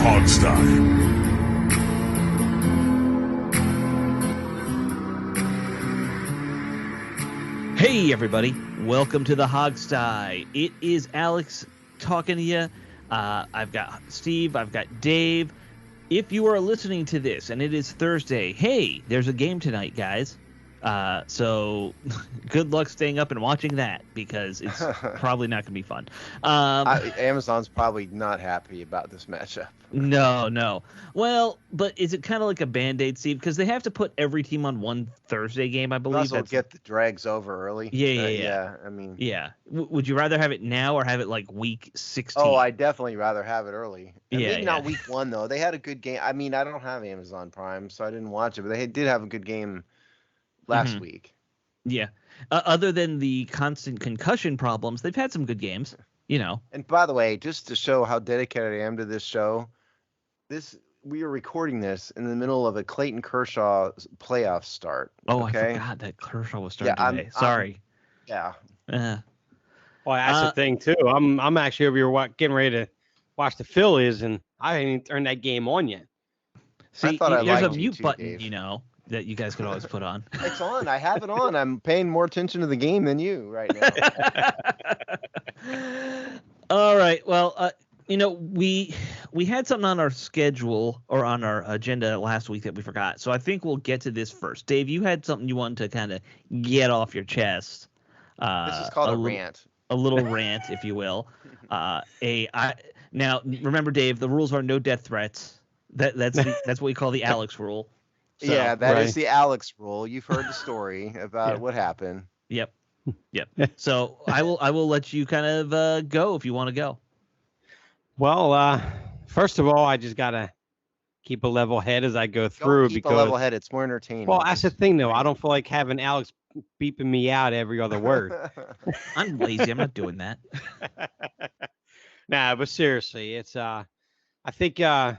Hogstye. Hey, everybody. Welcome to the Hogstye. It is Alex talking to you. I've got Steve. I've got Dave. If you are listening to this and it is Thursday, hey, there's a game tonight, guys. So good luck staying up and watching that because it's probably not going to be fun. Amazon's probably not happy about this matchup. No. Well, but is it kind of like a Band-Aid, Steve? Because they have to put every team on one Thursday game, I believe. Also get the drags over early. Yeah. I mean, yeah. Would you rather have it now or have it like week 16? Oh, I'd definitely rather have it early. And Yeah, maybe not week 1 though. They had a good game. I mean, I don't have Amazon Prime, so I didn't watch it, but they did have a good game last week. Yeah. Other than the constant concussion problems, they've had some good games, you know. And by the way, just to show how dedicated I am to this show, we are recording this in the middle of a Clayton Kershaw playoff start. Oh, okay? I forgot that Kershaw was starting today. Sorry. Yeah. Well, that's the thing too. I'm actually over here getting ready to watch the Phillies, and I haven't even turned that game on yet. See, I there's a liked mute too, button, Dave. you know, that you guys could always put on. It's on. I have it on. I'm paying more attention to the game than you right now. All right. Well, you know, we had something on our schedule or on our agenda last week that we forgot. So I think we'll get to this first. Dave, you had something you wanted to kind of get off your chest. This is called a rant. A little rant, if you will. Now remember, Dave, the rules are no death threats. That's what we call the Alex rule. So, yeah, that is the Alex rule. You've heard the story about what happened. Yep. So I will let you kind of go if you want to go. Well, first of all, I just gotta keep a level head as I go through. Keep a level head. It's more entertaining. Well, that's the thing, though. I don't feel like having Alex beeping me out every other word. I'm lazy. I'm not doing that. Nah, but seriously, it's I think over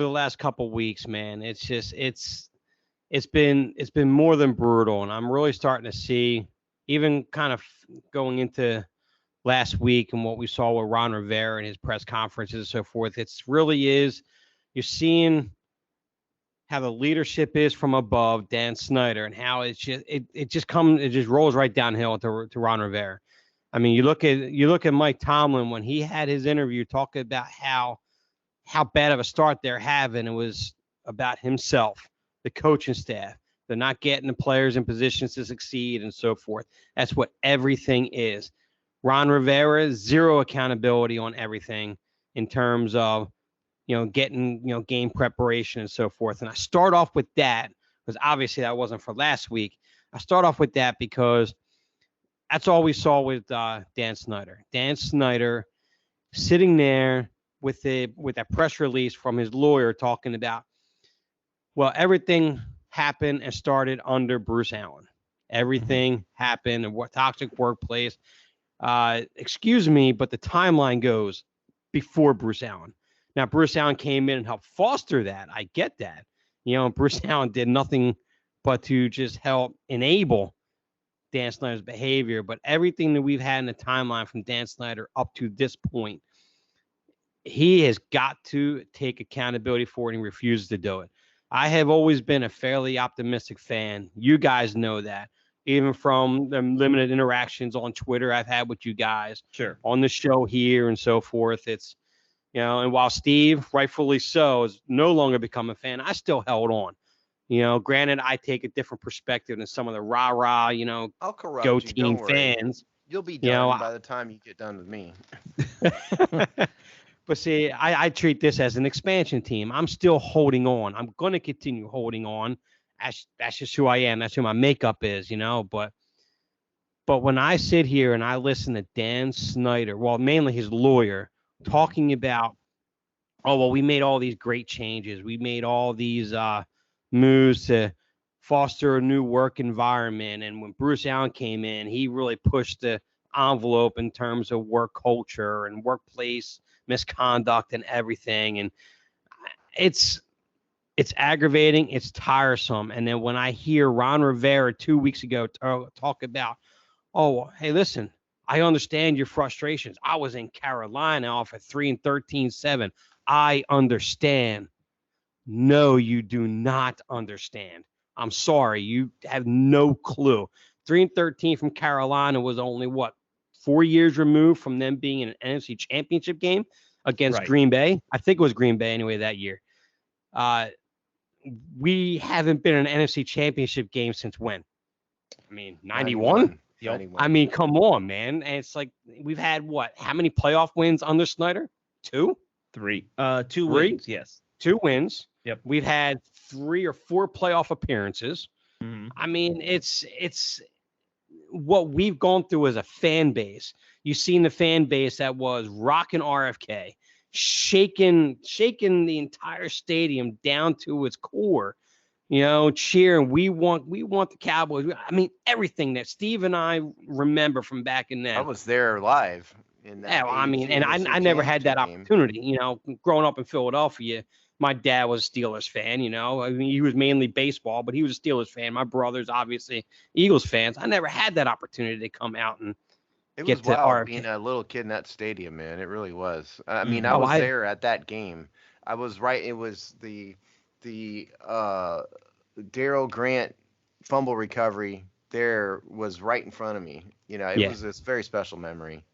the last couple weeks, man, it's been more than brutal, and I'm really starting to see, even kind of going into last week and what we saw with Ron Rivera and his press conferences and so forth. You're seeing how the leadership is from above, Dan Snyder, and how it just rolls right downhill to Ron Rivera. I mean, you look at Mike Tomlin when he had his interview talking about how bad of a start they're having. It was about himself, the coaching staff. They're not getting the players in positions to succeed and so forth. That's what everything is. Ron Rivera, zero accountability on everything in terms of, getting, game preparation and so forth. And I start off with that because obviously that wasn't for last week. I start off with that because that's all we saw with Dan Snyder. Dan Snyder sitting there with that press release from his lawyer talking about, well, everything happened and started under Bruce Allen. Everything happened in what toxic workplace. Excuse me, but the timeline goes before Bruce Allen. Now, Bruce Allen came in and helped foster that. I get that. Bruce Allen did nothing but to just help enable Dan Snyder's behavior. But everything that we've had in the timeline from Dan Snyder up to this point, he has got to take accountability for it, and he refuses to do it. I have always been a fairly optimistic fan. You guys know that. Even from the limited interactions on Twitter I've had with you guys, Sure, on the show here and so forth. It's, and while Steve, rightfully so, has no longer become a fan, I still held on. Granted, I take a different perspective than some of the rah-rah, I'll corrupt go you, team fans. You'll be done by the time you get done with me. But see, I treat this as an expansion team. I'm still holding on. I'm going to continue holding on. That's just who I am. That's who my makeup is, But when I sit here and I listen to Dan Snyder, well, mainly his lawyer, talking about, oh, well, we made all these great changes. We made all these moves to foster a new work environment. And when Bruce Allen came in, he really pushed the envelope in terms of work culture and workplace misconduct and everything. And it's aggravating. It's tiresome. And then when I hear Ron Rivera 2 weeks ago talk about, oh, hey, listen, I understand your frustrations. I was in Carolina off at 3-13-7. I understand. No, you do not understand. I'm sorry. You have no clue. 3-13 from Carolina was only, 4 years removed from them being in an NFC Championship game against Right. Green Bay. I think it was Green Bay anyway that year. We haven't been in an NFC Championship game since when? I mean, 91? Yep. 91. I mean, come on, man. And it's like we've had how many playoff wins under Snyder? 2? 3. 2 Three? wins, yes. 2 wins. Yep. We've had 3 or 4 playoff appearances. Mhm. I mean, it's what we've gone through as a fan base. You've seen the fan base that was rocking RFK, shaking the entire stadium down to its core, cheering. We want the Cowboys. I mean, everything that Steve and I remember from back in then. I was there live in that. Yeah, well, I mean, and I never had that opportunity. Growing up in Philadelphia, my dad was a Steelers fan. I mean, he was mainly baseball, but he was a Steelers fan. My brother's obviously Eagles fans. I never had that opportunity to come out and get was wild RFK. being a little kid in that stadium, man. It really was. I mean, Mhm. I was there at that game. I was right. It was the Daryl Grant fumble recovery. There was right in front of me. It was this very special memory.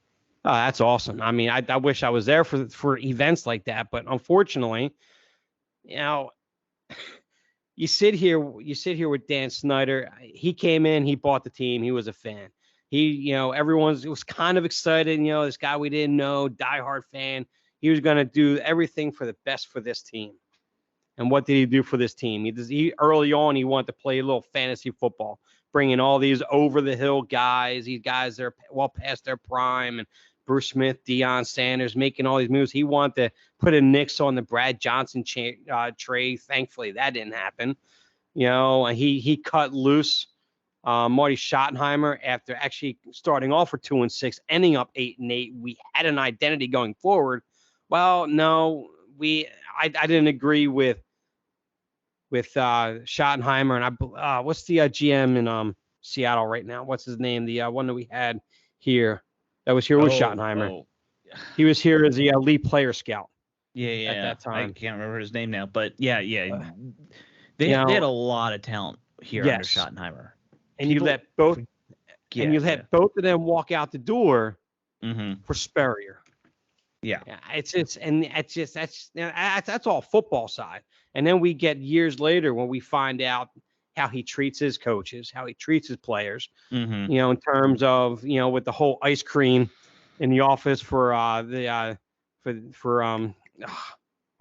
Oh, that's awesome. I mean, I wish I was there for events like that, but unfortunately, you sit here with Dan Snyder. He came in, he bought the team, he was a fan. Everyone was kind of excited. This guy we didn't know, diehard fan. He was going to do everything for the best for this team. And what did he do for this team? He early on, he wanted to play a little fantasy football, bringing all these over the hill guys. These guys that are well past their prime, and Bruce Smith, Deion Sanders, making all these moves. He wanted to put a nix on the Brad Johnson trade. Thankfully, that didn't happen. And he cut loose Marty Schottenheimer after actually starting off for 2-6, ending up 8-8. We had an identity going forward. Well, no, I didn't agree with Schottenheimer, and what's the GM in Seattle right now? What's his name? The one that we had here. That was here with Schottenheimer. He was here as the lead player scout. Yeah. At that time, I can't remember his name now, but yeah. They had a lot of talent here under Schottenheimer. And you let both of them walk out the door for Spurrier. Yeah. That's all football side. And then we get years later when we find out how he treats his coaches, how he treats his players, in terms of, with the whole ice cream in the office for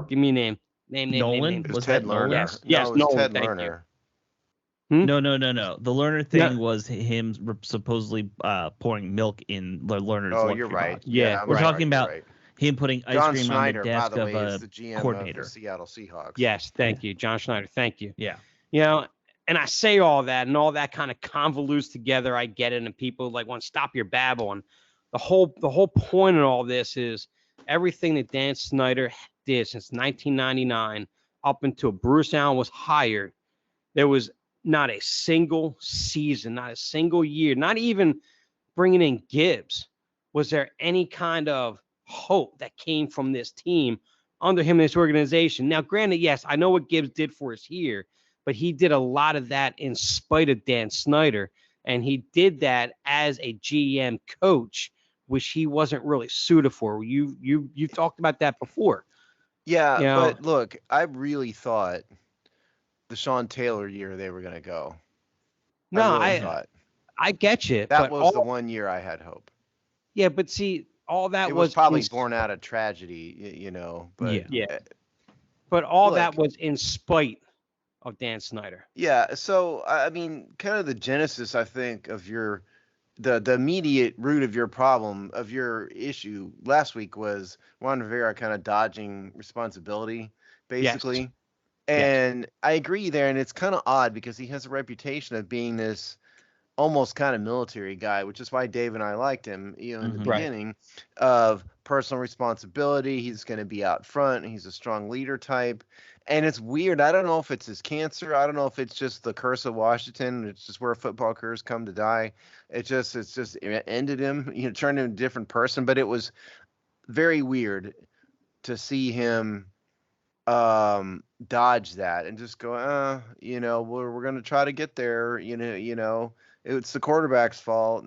give me a name. Nolan? Was Ted Lerner? Yes, it was Nolan. Ted Thank Lerner. No. The Lerner thing was him supposedly pouring milk in Lerner's luxury You're right. box. Yeah, we're talking about right. him putting ice John cream Snyder, on the desk by the way, of is a the GM coordinator. of the Seattle Seahawks. Yes, thank you, John Snyder. Thank you. Yeah. And I say all that, and all that kind of convolutes together. I get it, and people want to stop your babble. And the whole point of all this is everything that Dan Snyder did since 1999 up until Bruce Allen was hired. There was not a single season, not a single year, not even bringing in Gibbs. Was there any kind of hope that came from this team under him in this organization? Now, granted, yes, I know what Gibbs did for us here, but he did a lot of that in spite of Dan Snyder, and he did that as a GM coach, which he wasn't really suited for. You talked about that before. Yeah, but look, I really thought the Sean Taylor year they were going to go. No, I get you. That was the one year I had hope. Yeah, but see, all that it was probably born out of tragedy, But yeah. But all that was in spite of Dan Snyder. Yeah, so I mean, kind of the genesis, I think, of the immediate root of your problem, of your issue last week was Ron Rivera kind of dodging responsibility, basically. Yes. And I agree there, and it's kind of odd because he has a reputation of being this almost kind of military guy, which is why Dave and I liked him, in the beginning, of personal responsibility. He's going to be out front. He's a strong leader type. And it's weird. I don't know if it's his cancer. I don't know if it's just the curse of Washington. It's just where football careers come to die. It ended him, turned him into a different person. But it was very weird. to see him dodge that and just go, we're going to try to get there. It's the quarterback's fault.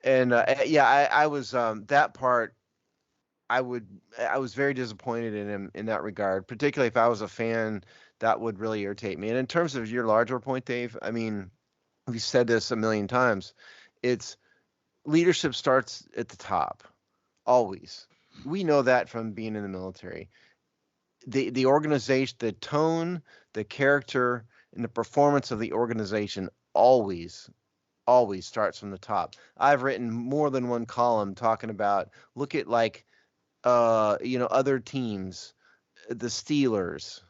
I was that part. I was very disappointed in him in that regard, particularly if I was a fan. That would really irritate me. And in terms of your larger point, Dave, I mean, we've said this a million times. It's leadership starts at the top, always. We know that from being in the military. The organization, the tone, the character, and the performance of the organization always starts from the top. I've written more than one column talking about, look at other teams, the Steelers,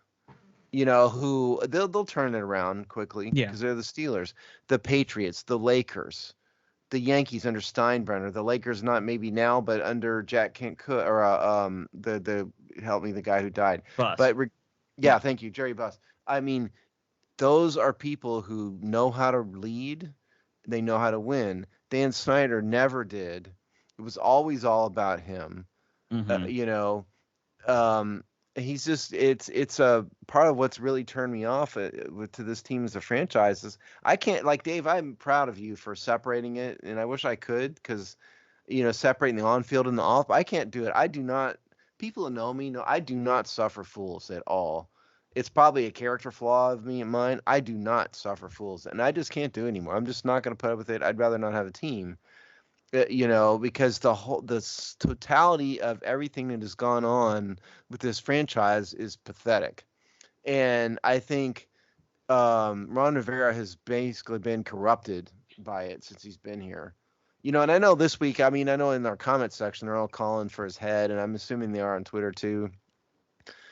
who they'll turn it around quickly because they're the Steelers, the Patriots, the Lakers, the Yankees under Steinbrenner, the Lakers not maybe now, but under Jack Kent Cook or the help me, the guy who died. Buss. But thank you, Jerry Buss. I mean, those are people who know how to lead, they know how to win. Dan Snyder never did. It was always all about him. He's just it's a part of what's really turned me off to this team as a franchise. Is I can't, like Dave, I'm proud of you for separating it, and I wish I could, because separating the on field and the off. I can't do it. I do not. People who know me know I do not suffer fools at all. It's probably a character flaw of me and mine. I do not suffer fools, and I just can't do it anymore. I'm just not going to put up with it. I'd rather not have a team. Because the totality of everything that has gone on with this franchise is pathetic. And I think Ron Rivera has basically been corrupted by it since he's been here. And I know this week, I know in our comment section, they're all calling for his head, and I'm assuming they are on Twitter too.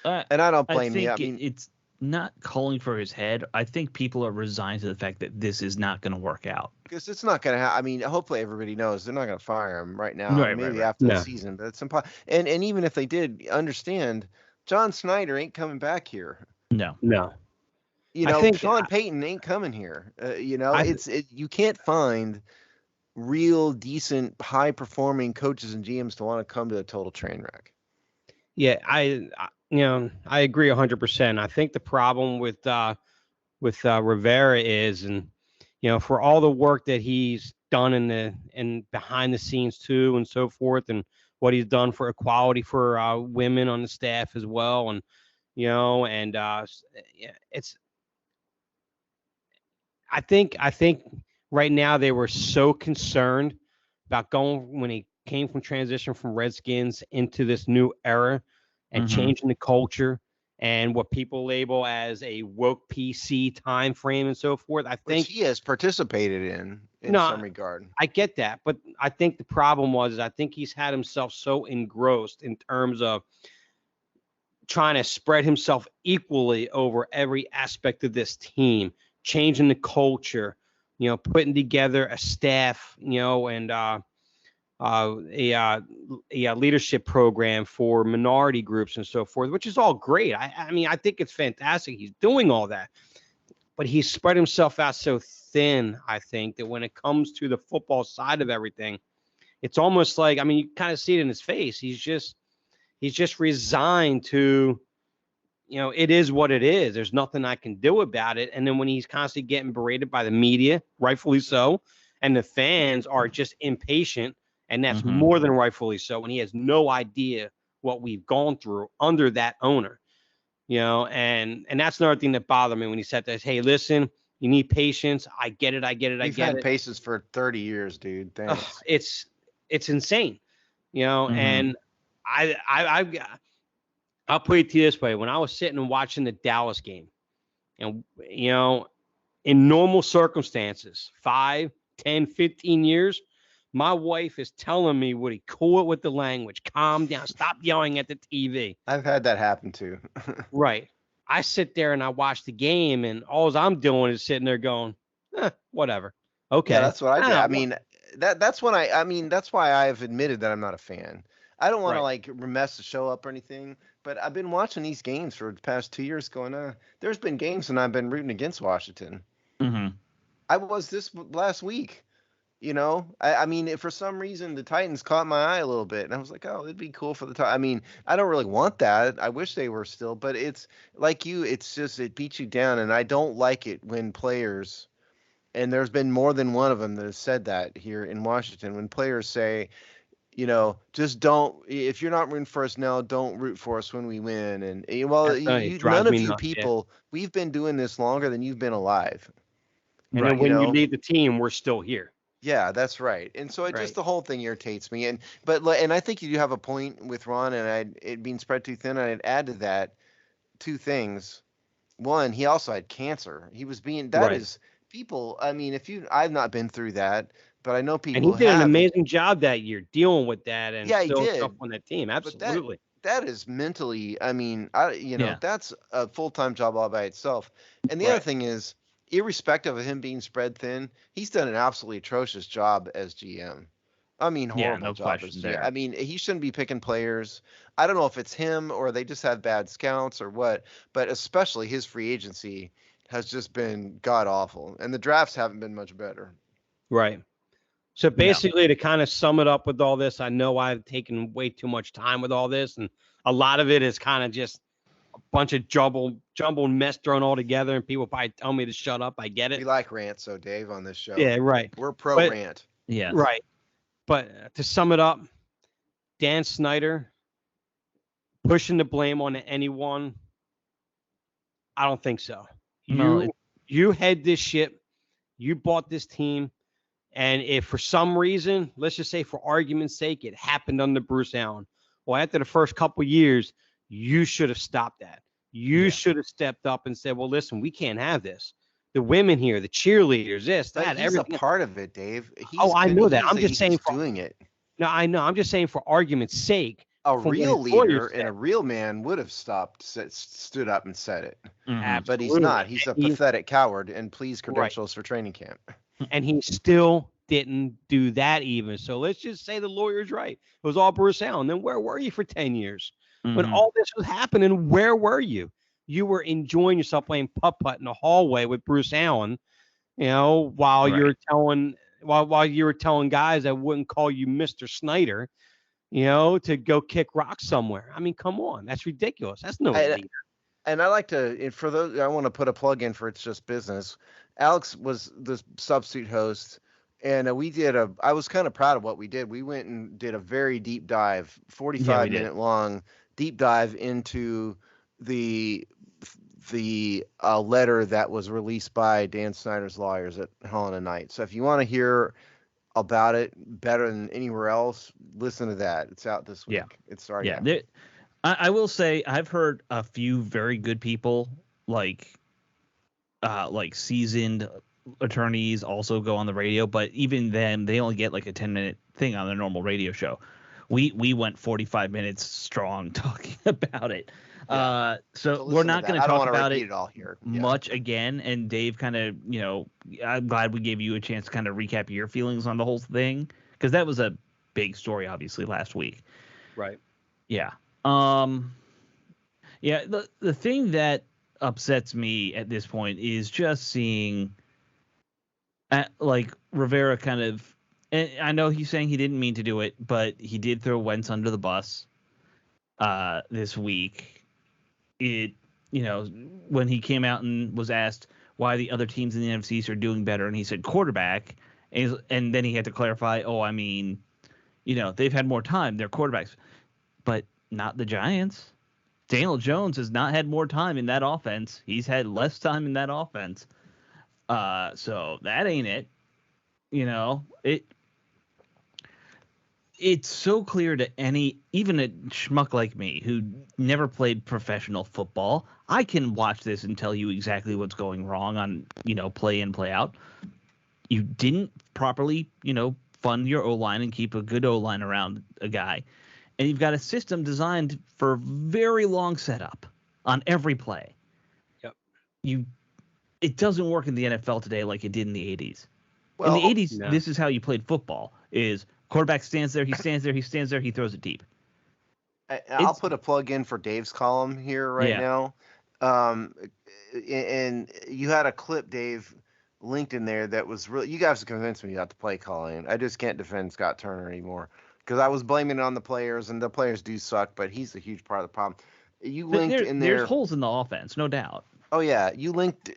And I don't blame you. It's not calling for his head. I think people are resigned to the fact that this is not going to work out. Because it's not going to happen. Hopefully everybody knows they're not going to fire him right now. Maybe after the season, but it's impossible. And even if they did, understand, John Snyder ain't coming back here. No. I think Sean Payton ain't coming here. You can't find real decent, high performing coaches and GMs to want to come to a total train wreck. Yeah, I agree 100%. I think the problem with Rivera is, and for all the work that he's done in behind the scenes too, and so forth, and what he's done for equality for women on the staff as well, and it's. I think right now they were so concerned about going when he came from transition from Redskins into this new era and changing the culture and what people label as a woke PC time frame and so forth. I think he has participated in some regard. I get that, but I think the problem I think he's had himself so engrossed in terms of trying to spread himself equally over every aspect of this team, changing the culture, putting together a staff, and a leadership program for minority groups and so forth, which is all great. I think it's fantastic. He's doing all that, but he's spread himself out so thin. I think that when it comes to the football side of everything, it's almost like, you kind of see it in his face. He's just resigned to, it is what it is. There's nothing I can do about it. And then when he's constantly getting berated by the media, rightfully so, and the fans are just impatient, and that's more than rightfully so. And he has no idea what we've gone through under that owner, and that's another thing that bothered me when he said that, hey, listen, you need patience. I get it. We've had patience for 30 years, dude. Thanks. It's insane, and I'll put it to you this way. When I was sitting and watching the Dallas game, and, in normal circumstances, 5, 10, 15 years, my wife is telling me, Woody, cool it with the language. Calm down. Stop yelling at the TV. I've had that happen too. Right. I sit there and I watch the game, and all I'm doing is sitting there going, whatever. Okay. Yeah, that's what I do. That's why I've admitted that I'm not a fan. I don't want to mess the show up or anything, but I've been watching these games for the past 2 years going, there's been games when I've been rooting against Washington. Mm-hmm. I was this last week. I mean, for some reason, the Titans caught my eye a little bit, and I was like, oh, it'd be cool for the Titans. I mean, I don't really want that. I wish they were still, but it's like it's just, it beats you down, and I don't like it when players, and there's been more than one of them that has said that here in Washington, when players say, just don't, if you're not rooting for us now, don't root for us when we win. And well, It drives none of me you nuts, yeah. people, we've been doing this longer than you've been alive. And then when you leave the team, we're still here. Yeah, that's right. And so just the whole thing irritates me. And I think you do have a point with Ron, and it being spread too thin. I'd add to that two things. One, he also had cancer. He was being is people. I mean, I've not been through that, but I know people. And he did an amazing job that year dealing with that, and still he did. up on that team. Absolutely. That is mentally. I mean, that's a full-time job all by itself. And the other thing is, irrespective of him being spread thin, he's done an absolutely atrocious job as GM. I mean, horrible job as GM. There. I mean, he shouldn't be picking players. I don't know if it's him or they just have bad scouts or what, but especially his free agency has just been god awful, and the drafts haven't been much better. Right. So basically, to kind of sum it up with all this, I know I've taken way too much time with all this, and a lot of it is kind of just a bunch of jumbled mess thrown all together, and people probably tell me to shut up. I get it. We like rants, so Dave, on this show. Yeah, right. We're rant. Yeah. Right. But to sum it up, Dan Snyder pushing the blame on anyone, I don't think so. You head this ship. You bought this team. And if for some reason, let's just say for argument's sake, it happened under Bruce Allen, well, after the first couple of years, you should have stopped that. You should have stepped up and said, well, listen, we can't have this. The women here, the cheerleaders, this, that, he's everything. A part of it, Dave. I know that. I'm just saying for doing it. No, I know. I'm just saying for argument's sake. A real leader and a real man would have stood up and said it. Mm-hmm. But he's not. He's a pathetic coward. And please, credentials for training camp. And he still didn't do that even. So let's just say the lawyer's right. It was all Bruce Allen. Then where were you for 10 years? Mm-hmm. When all this was happening, where were you? You were enjoying yourself playing putt-putt in the hallway with Bruce Allen, while you're while you were telling guys that wouldn't call you Mr. Snyder, to go kick rocks somewhere. I mean, come on. That's ridiculous. That's no leader. And I like to, for those, I want to put a plug in for It's Just Business. Alex was the substitute host, and I was kind of proud of what we did. We went and did a very deep dive, 45-minute long deep dive into the letter that was released by Dan Snyder's lawyers at Hell Night. So if you want to hear about it better than anywhere else, listen to that. It's out this week. Yeah. It's already out. I will say I've heard a few very good people like seasoned attorneys also go on the radio, but even then they only get like a 10-minute thing on their normal radio show. We went 45 minutes strong talking about it. Yeah. So we're not going to talk about it all here. Much again. And Dave kind of, I'm glad we gave you a chance to kind of recap your feelings on the whole thing, because that was a big story, obviously, last week. Right. Yeah. Yeah. The thing that upsets me at this point is just seeing Rivera kind of, and I know he's saying he didn't mean to do it, but he did throw Wentz under the bus this week. When he came out and was asked why the other teams in the NFC are doing better, and he said quarterback, and then he had to clarify, they've had more time, they're quarterbacks, but not the Giants. Daniel Jones has not had more time in that offense. He's had less time in that offense. So that ain't it. It's so clear to even a schmuck like me who never played professional football. I can watch this and tell you exactly what's going wrong on, play in, play out. You didn't properly, fund your O-line and keep a good O-line around a guy. And you've got a system designed for very long setup on every play. Yep. It doesn't work in the NFL today like it did in the 80s. Well, in the 80s, This is how you played football, is quarterback stands there, he throws it deep. I'll put a plug in for Dave's column here now. And you had a clip, Dave, linked in there that was really. You guys convinced me about the play calling. I just can't defend Scott Turner anymore because I was blaming it on the players, and the players do suck, but he's a huge part of the problem. You linked in there. There's holes in the offense, no doubt. Oh yeah, you linked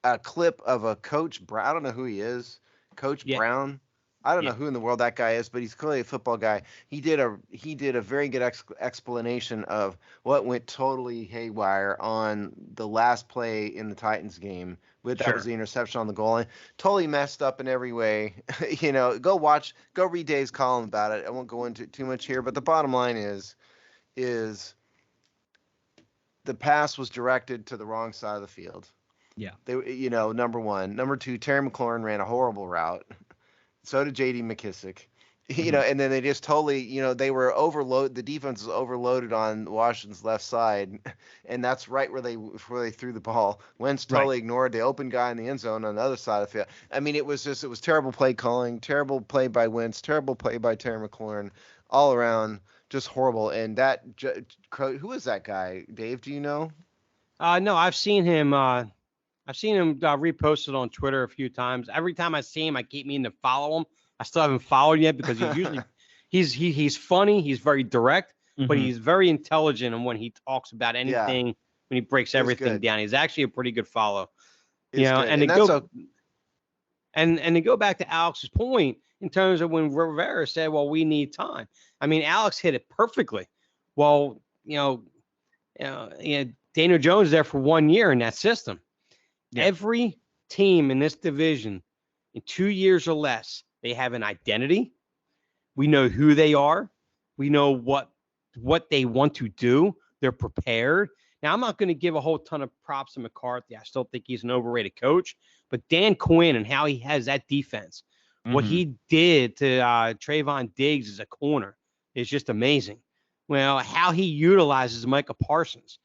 a clip of a Coach Brown. I don't know who he is. Coach Brown. I don't know who in the world that guy is, but he's clearly a football guy. He did a very good explanation of what went totally haywire on the last play in the Titans game. That was the interception on the goal line. Totally messed up in every way. Go read Dave's column about it. I won't go into too much here, but the bottom line is the pass was directed to the wrong side of the field. Yeah. Number one. Number two, Terry McLaurin ran a horrible route. So did J.D. McKissick. And then they just totally, they were overloaded. The defense was overloaded on Washington's left side, and that's right where they threw the ball. Wentz totally ignored the open guy in the end zone on the other side of the field. I mean, it was terrible play calling, terrible play by Wentz, terrible play by Terry McLaurin, all around just horrible. And that, who is that guy, Dave? Do you know? No, I've seen him. Reposted on Twitter a few times. Every time I see him, I keep meaning to follow him. I still haven't followed yet because he's usually he's funny. He's very direct, but he's very intelligent. And when he talks about anything, when he breaks everything down, he's actually a pretty good follow. And to go back to Alex's point in terms of when Rivera said, "Well, we need time." I mean, Alex hit it perfectly. Well, Daniel Jones is there for 1 year in that system. Yeah. Every team in this division in 2 years or less, they have an identity. We know who they are. We know what they want to do. They're prepared. Now, I'm not going to give a whole ton of props to McCarthy. I still think he's an overrated coach. But Dan Quinn and how he has that defense, what he did to Trayvon Diggs as a corner is just amazing. Well, how he utilizes Micah Parsons.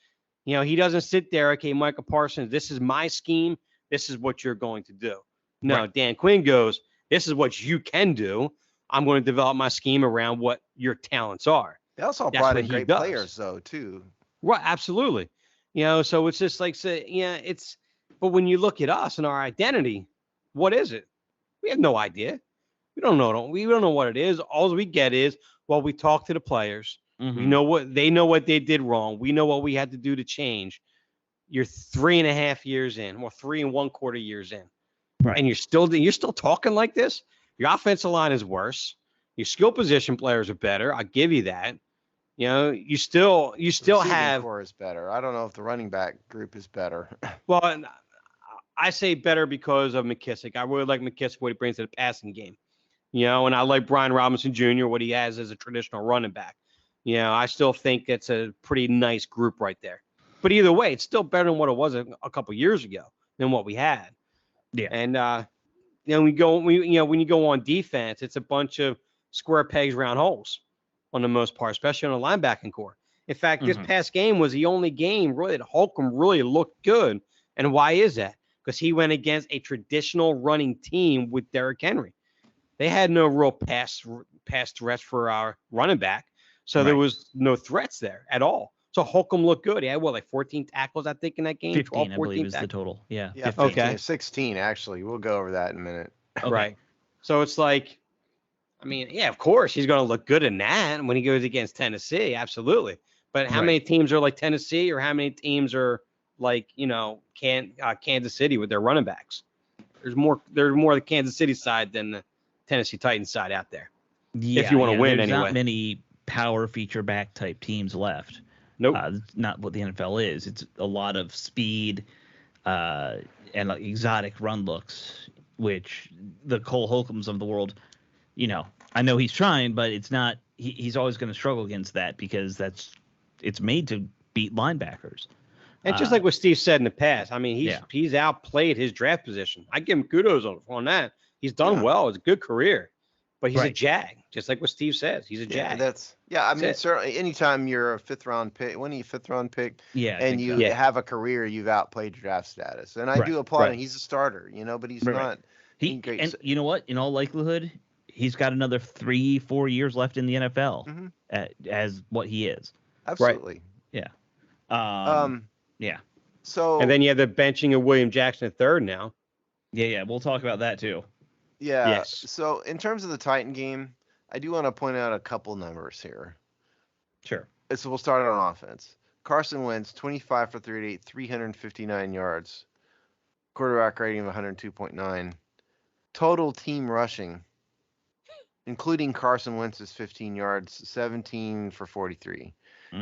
He doesn't sit there, okay, Micah Parsons, this is my scheme. This is what you're going to do. No, Dan Quinn goes, this is what you can do. I'm going to develop my scheme around what your talents are. They also brought in great players, though, too. Right, absolutely. So it's just like, but when you look at us and our identity, what is it? We have no idea. We don't know. We don't know what it is. All we get is, we talk to the players. We know what they did wrong. We know what we had to do to change. You're 3.5 years in, or 3 1/4 years in, and you're still talking like this. Your offensive line is worse. Your skill position players are better. I'll give you that. You still have. Core is better. I don't know if the running back group is better. Well, I say better because of McKissick. I really like McKissick, what he brings to the passing game. And I like Brian Robinson Jr., what he has as a traditional running back. I still think it's a pretty nice group right there. But either way, it's still better than what it was a couple years ago than what we had. Yeah. And when you go on defense, it's a bunch of square pegs, round holes on the most part, especially on the linebacking core. In fact, this past game was the only game really that Holcomb really looked good. And why is that? Because he went against a traditional running team with Derrick Henry. They had no real pass threats for our running back. So there was no threats there at all. So Holcomb looked good. He had 14 tackles, I think, in that game. 15, 12, 14 I believe is the total. Yeah. 15, okay. 16, actually. We'll go over that in a minute. Okay. Right. So it's like, of course, he's going to look good in that when he goes against Tennessee. Absolutely. But how many teams are like Tennessee, or how many teams are like, Kansas City with their running backs? There's more the Kansas City side than the Tennessee Titans side out there. Yeah, if you want to win there's anyway. Not many power feature back type teams left. Nope. Not what the NFL is. It's a lot of speed and exotic run looks, which the Cole Holcombs of the world, I know he's trying, but it's not. He's always going to struggle against that because it's made to beat linebackers. And just like what Steve said in the past, he's outplayed his draft position. I give him kudos on that. He's done well. It's a good career. But he's a jag, just like what Steve says. He's a jag. Certainly anytime you're a fifth-round pick, and you have a career, you've outplayed your draft status. And I do applaud him. He's a starter, but he's not. Great. And you know what? In all likelihood, he's got another 3-4 years left in the NFL as what he is. Absolutely. Right. Yeah. Yeah. So. And then you have the benching of William Jackson III now. Yeah. We'll talk about that too. Yeah. Yes. So in terms of the Titan game, I do want to point out a couple numbers here. Sure. So we'll start on offense. Carson Wentz, 25 for 38, 359 yards. Quarterback rating of 102.9. Total team rushing, including Carson Wentz's 15 yards, 17 for 43.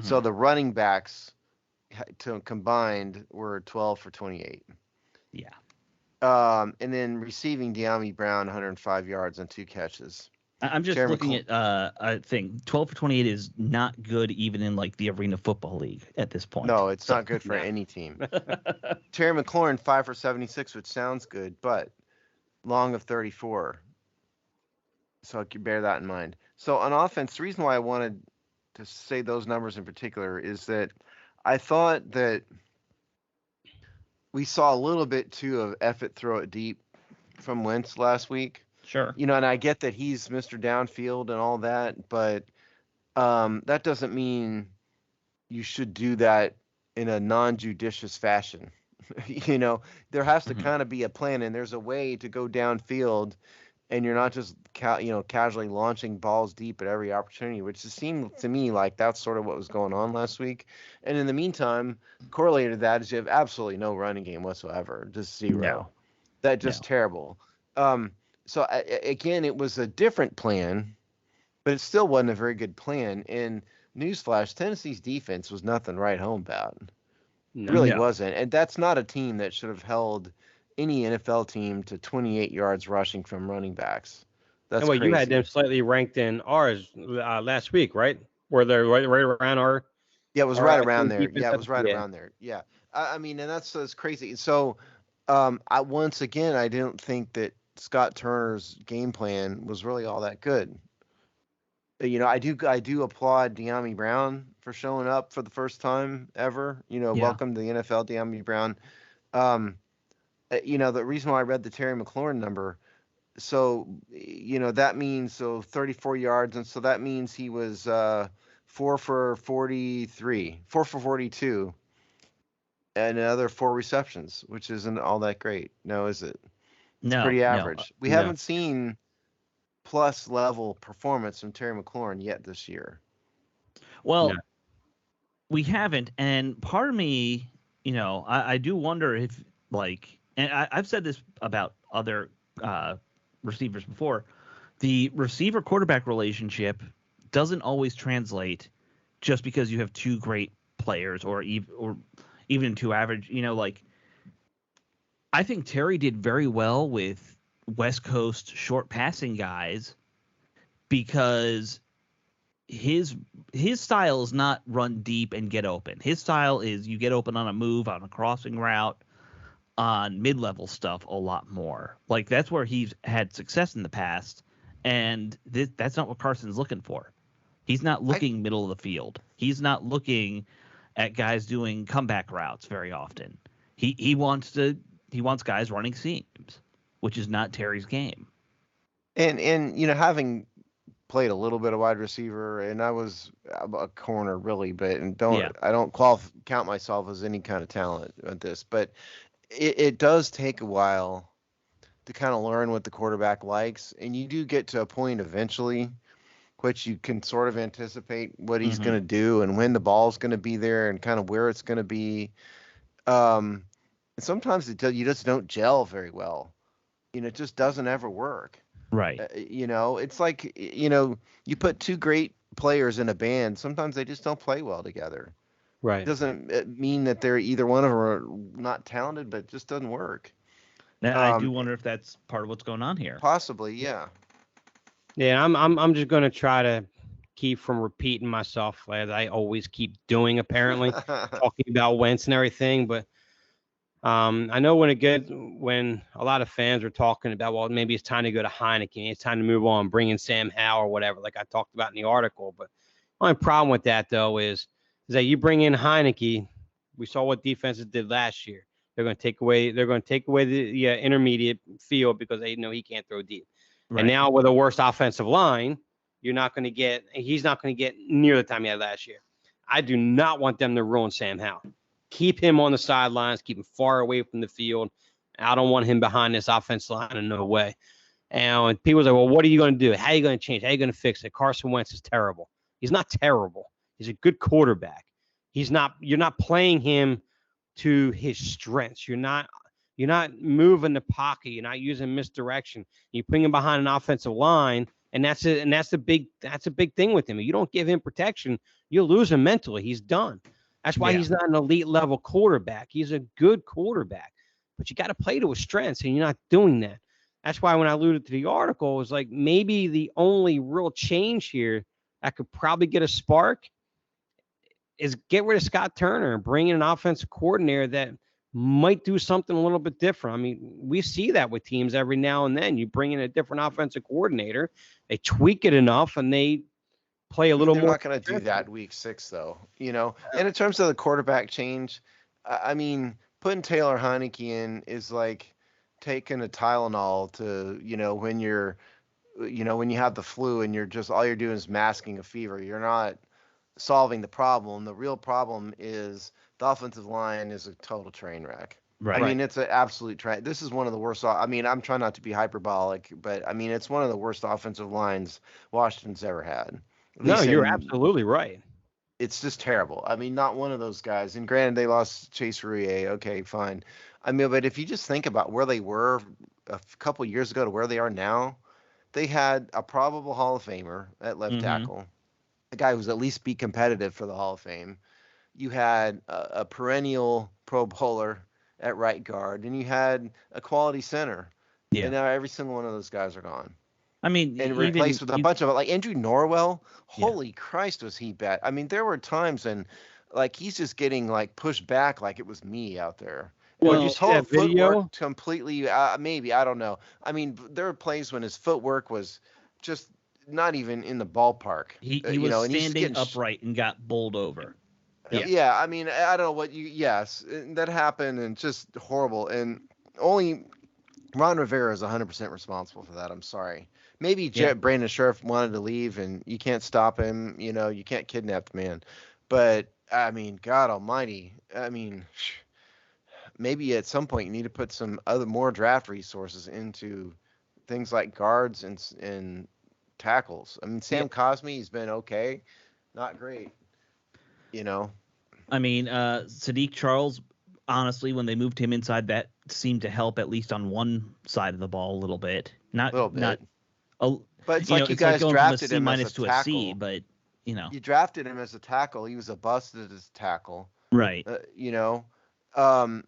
So the running backs combined were 12 for 28. Yeah. And then receiving De'Ami Brown, 105 yards and 2 catches. I'm just looking at a thing. 12 for 28 is not good even in like the Arena Football League at this point. No, it's not good for any team. Terry McLaurin, 5 for 76, which sounds good, but long of 34. So you bear that in mind. So on offense, the reason why I wanted to say those numbers in particular is that I thought that we saw a little bit too of F it, throw it deep from Wentz last week. Sure. And I get that he's Mr. Downfield and all that, but that doesn't mean you should do that in a non-judicious fashion. There has to kind of be a plan, and there's a way to go downfield, and you're not just casually launching balls deep at every opportunity, which seemed to me like that's sort of what was going on last week. And in the meantime, correlated to that is you have absolutely no running game whatsoever, just zero. No. That's just terrible. So again, it was a different plan, but it still wasn't a very good plan. And newsflash, Tennessee's defense was nothing to write home about. It really wasn't. And that's not a team that should have held any NFL team to 28 yards rushing from running backs. That's crazy. You had them slightly ranked in ours last week, right? Where they're right around our. Yeah, it was right around there. Yeah, it was right around there. Yeah. I mean, and that's crazy. So I didn't think that Scott Turner's game plan was really all that good. I do applaud De'Ami Brown for showing up for the first time ever. Welcome to the NFL, De'Ami Brown. The reason why I read the Terry McLaurin number, so that means 34 yards, and so that means he was 4 for 43, 4 for 42, and another 4 receptions, which isn't all that great. No, is it? It's pretty average. We haven't seen plus level performance from Terry McLaurin yet this year. Well, we haven't, and part of me, I do wonder if and I've said this about other receivers before, the receiver quarterback relationship doesn't always translate just because you have 2 great players or even 2 average. I think Terry did very well with West Coast short passing guys because his style is not run deep and get open. His style is you get open on a move, on a crossing route, on mid-level stuff a lot more. That's where he's had success in the past, and that's not what Carson's looking for. He's not looking middle of the field. He's not looking at guys doing comeback routes very often. He wants guys running seams, which is not Terry's game. And having played a little bit of wide receiver, and I was a corner really, but I don't count myself as any kind of talent at this, but it does take a while to kind of learn what the quarterback likes, and you do get to a point eventually which you can sort of anticipate what he's going to do and when the ball's going to be there and kind of where it's going to be. Sometimes you just don't gel very well. It just doesn't ever work. Right. It's like, you put 2 great players in a band. Sometimes they just don't play well together. Right. It doesn't mean that they're either one of them are not talented, but it just doesn't work. Now, I do wonder if that's part of what's going on here. Possibly, yeah. Yeah, I'm just going to try to keep from repeating myself as I always keep doing, apparently, talking about Wentz and everything. But I know when a lot of fans are talking about, well, maybe it's time to go to Heineken, it's time to move on, bring in Sam Howell or whatever, like I talked about in the article. But the only problem with that, though, is that you bring in Heineke. We saw what defenses did last year. They're going to take away the intermediate field because they know he can't throw deep. Right. And now with a worse offensive line, he's not going to get near the time he had last year. I do not want them to ruin Sam Howell. Keep him on the sidelines, keep him far away from the field. I don't want him behind this offensive line in no way. And people say, well, what are you going to do? How are you going to change? How are you going to fix it? Carson Wentz is terrible. He's not terrible. He's a good quarterback. You're not playing him to his strengths. You're not moving the pocket. You're not using misdirection. You bring him behind an offensive line, and that's it. And that's a big thing with him. If you don't give him protection, you'll lose him mentally. He's done. That's why he's not an elite level quarterback. He's a good quarterback, but you got to play to his strengths, and you're not doing that. That's why when I alluded to the article, it was like maybe the only real change here that could probably get a spark is get rid of Scott Turner and bring in an offensive coordinator that might do something a little bit different. I mean, we see that with teams every now and then. You bring in a different offensive coordinator, they tweak it enough, and they play a little more. They're not going to do that week 6, though. And in terms of the quarterback change, I mean, putting Taylor Heineke in is like taking a Tylenol to, when when you have the flu and all you're doing is masking a fever. You're not solving the problem. The real problem is the offensive line is a total train wreck. Right. I mean, it's an absolute train. This is one of the worst. I mean, I'm trying not to be hyperbolic, but I mean, it's one of the worst offensive lines Washington's ever had. No, you're absolutely right. It's just terrible. I mean, not one of those guys. And granted, they lost Chase Roullier. Okay, fine. I mean, but if you just think about where they were a couple years ago to where they are now, they had a probable Hall of Famer at left tackle, a guy who's at least be competitive for the Hall of Fame. You had a perennial Pro Bowler at right guard, and you had a quality center. Yeah. And now every single one of those guys are gone. I mean, and replaced with a bunch of like Andrew Norwell. Holy Christ, was he bad? I mean, there were times when like he's just getting like pushed back like it was me out there. Well, you see that video? Completely, maybe, I don't know. I mean, there were plays when his footwork was just not even in the ballpark. He was standing upright and got bowled over. Yeah, I mean, I don't know yes, that happened and just horrible. And only Ron Rivera is 100% responsible for that. I'm sorry. Maybe Brandon Scherf wanted to leave and you can't stop him. You can't kidnap the man. But, I mean, God almighty. I mean, maybe at some point you need to put some more draft resources into things like guards and tackles. I mean, Sam Cosmi, he's been okay. Not great. I mean, Sadiq Charles, honestly, when they moved him inside, that seemed to help at least on one side of the ball a little bit. But it's like you guys drafted him as a to tackle. A C, but you drafted him as a tackle. He was a bust as a tackle, right? And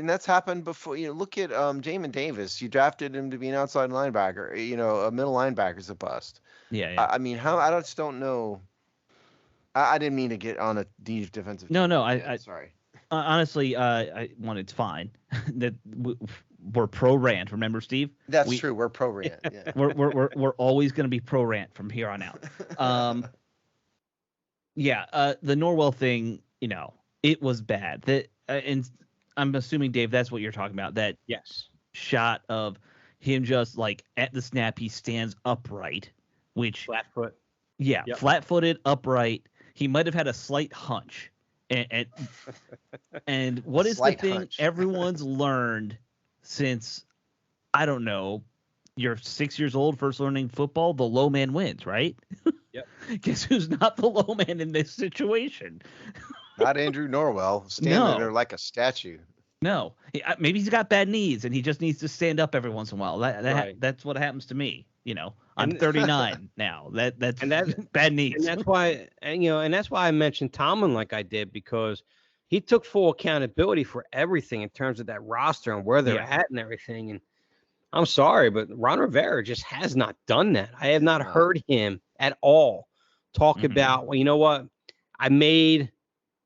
that's happened before. Look at Jamin Davis. You drafted him to be an outside linebacker. A middle linebacker is a bust. Yeah. I mean, I just don't know. I didn't mean to get on a deep defensive. No, sorry. Honestly, it's fine that we're pro rant. Remember, Steve? That's true. We're pro rant. Yeah. we're always going to be pro rant from here on out. The Norwell thing, it was bad. And I'm assuming, Dave, that's what you're talking about. That shot of him just like at the snap, he stands upright, which flat foot. Yeah, flat-footed, upright. He might have had a slight hunch. And what is the thing everyone's learned since, I don't know, you're 6 years old, first learning football? The low man wins, right? Yep. Guess who's not the low man in this situation? Not Andrew Norwell, standing there like a statue. No. Maybe he's got bad knees, and he just needs to stand up every once in a while. That's what happens to me. I'm 39 now. That's bad knees. And that's why, that's why I mentioned Tomlin like I did, because he took full accountability for everything in terms of that roster and where they're at and everything. And I'm sorry, but Ron Rivera just has not done that. I have not heard him at all talk about, well, you know what? I made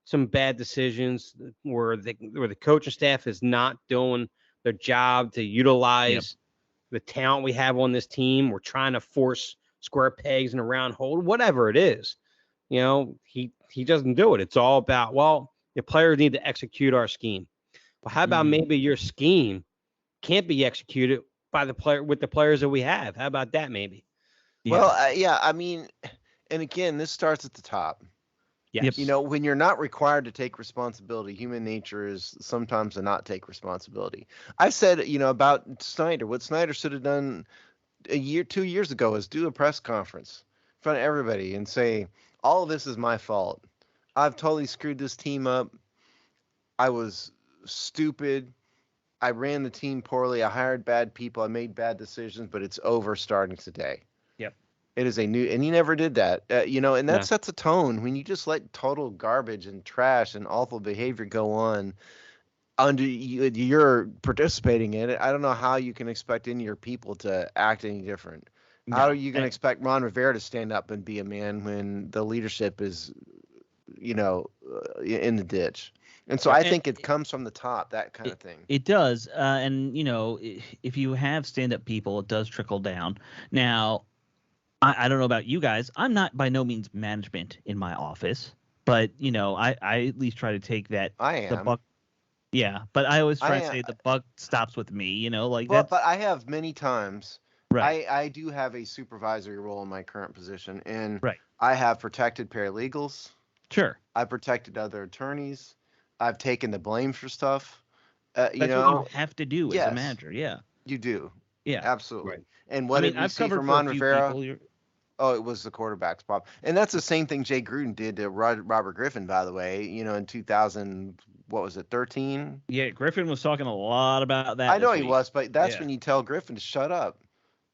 some bad decisions where the coaching staff is not doing their job to utilize the talent we have on this team. We're trying to force square pegs in a round hole, whatever it is. He doesn't do it. It's all about, well, the players need to execute our scheme. Well, how about maybe your scheme can't be executed by with the players that we have? How about that maybe? Well, I mean, and again, this starts at the top. Yes. You know, when you're not required to take responsibility, human nature is sometimes to not take responsibility. I said, you know, about Snyder, what Snyder should have done 2 years ago is do a press conference in front of everybody and say, all of this is my fault. I've totally screwed this team up. I was stupid. I ran the team poorly. I hired bad people. I made bad decisions, but it's over starting today. Yep. It is and he never did that, you know, and that Yeah. sets a tone when you just let total garbage and trash and awful behavior go on under you're participating in it. I don't know how you can expect any of your people to act any different. How are you going to expect Ron Rivera to stand up and be a man when the leadership is, you know, in the ditch? And so I think it comes from the top, that kind of thing. It does. And, you know, if you have stand-up people, it does trickle down. Now, I don't know about you guys. I'm not by no means management in my office, but, you know, I at least try to take that. I am. The buck. Yeah, but I always try to say the buck stops with me, you know, like that. But I have many times. Right. I do have a supervisory role in my current position, and right. I have protected paralegals. Sure. I've protected other attorneys. I've taken the blame for stuff. That's you know, what you have to do as a manager. Yeah. You do. Yeah. Absolutely. Right. And what did we see from Ron Rivera? Oh, it was the quarterback's problem. And that's the same thing Jay Gruden did to Robert Griffin, by the way, you know, in 2000, what was it, 13? Yeah, Griffin was talking a lot about that. I know he was, but that's when you tell Griffin to shut up.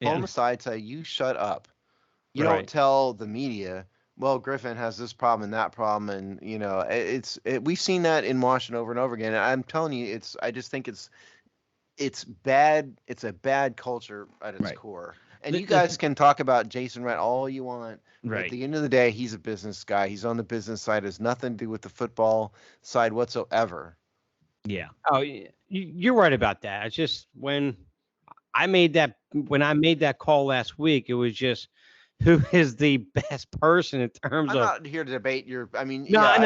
Yeah. Homicide say, you shut up. You don't tell the media, well, Griffin has this problem and that problem. And, you know, we've seen that in Washington over and over again. And I'm telling you, I just think it's bad. It's a bad culture at its core. And you guys can talk about Jason Wright all you want. Right. At the end of the day, he's a business guy. He's on the business side. It has nothing to do with the football side whatsoever. Yeah. Oh, you're right about that. It's just when I made that call last week, it was just who is the best person in terms I'm of. I'm not here to debate your. I mean, I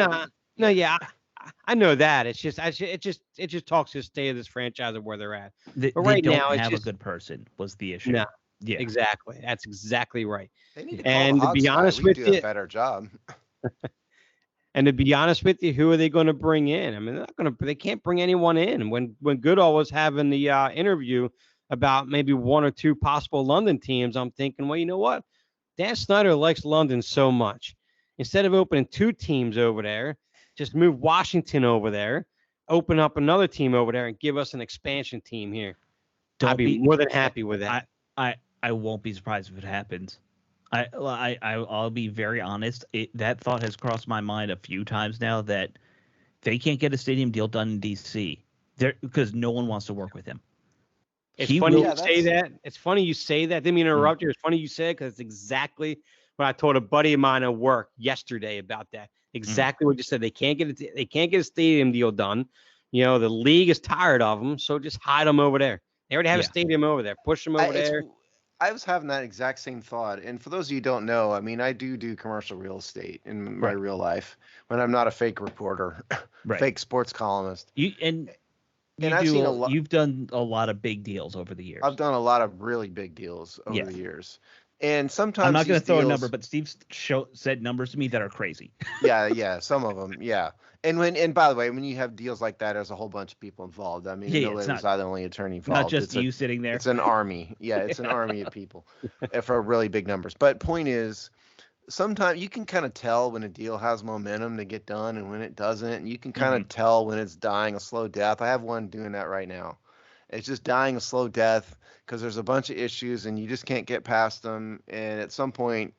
know that. It's just it just talks to the state of this franchise and where they're at. But right now, it's just a good person was the issue. No. Yeah, exactly. That's exactly right. They need to to be honest with you, a better job. And to be honest with you, who are they going to bring in? I mean, they can't bring anyone in. When Goodall was having the interview about maybe one or two possible London teams, I'm thinking, well, you know what? Dan Snyder likes London so much. Instead of opening two teams over there, just move Washington over there, open up another team over there, and give us an expansion team here. I'd be more than happy with that. I won't be surprised if it happens. I'll be very honest. That thought has crossed my mind a few times now that they can't get a stadium deal done in D.C. because no one wants to work with him. It's funny you say that. It's funny you say that. Didn't mean to interrupt you. It's funny you say it because it's exactly what I told a buddy of mine at work yesterday about that. Exactly what you said. They can't get a stadium deal done. You know, the league is tired of them, so just hide them over there. They already have a stadium over there. Push them over there. I was having that exact same thought. And for those of you who don't know, I mean, I do commercial real estate in my real life when I'm not a fake reporter, fake sports columnist. You've done a lot of big deals over the years. I've done a lot of really big deals over the years. And sometimes I'm not going to throw a number, but Steve said numbers to me that are crazy. yeah, some of them, yeah. And by the way, when you have deals like that, there's a whole bunch of people involved. I mean, it's not the only attorney involved. Not just you sitting there. It's an army. Yeah, it's an army of people for really big numbers. But point is, sometimes you can kind of tell when a deal has momentum to get done and when it doesn't. And you can kind of tell when it's dying a slow death. I have one doing that right now. It's just dying a slow death because there's a bunch of issues and you just can't get past them. And at some point,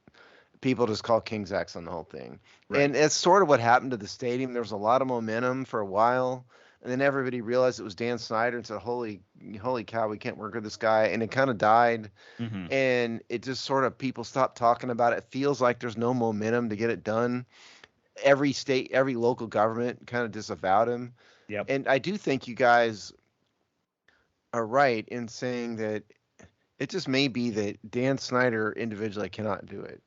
people just call King's X on the whole thing. Right. And it's sort of what happened to the stadium. There was a lot of momentum for a while. And then everybody realized it was Dan Snyder and said, holy cow, we can't work with this guy. And it kind of died. And it just sort of, people stopped talking about it. It feels like there's no momentum to get it done. Every state, every local government kind of disavowed him. Yep. And I do think you guys are right in saying that it just may be that Dan Snyder individually cannot do it.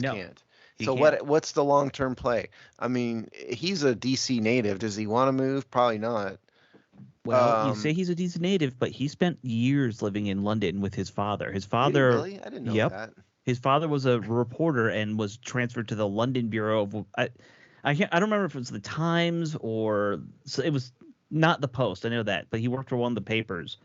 Can't. So what's the long-term play? I mean, he's a DC native. Does he want to move? Probably not. Well, you say he's a DC native, but he spent years living in London with his father. His father, really? I didn't know that. His father was a reporter and was transferred to the London bureau of. I don't remember if it was the Times or so it was not the Post. I know that, but he worked for one of the papers,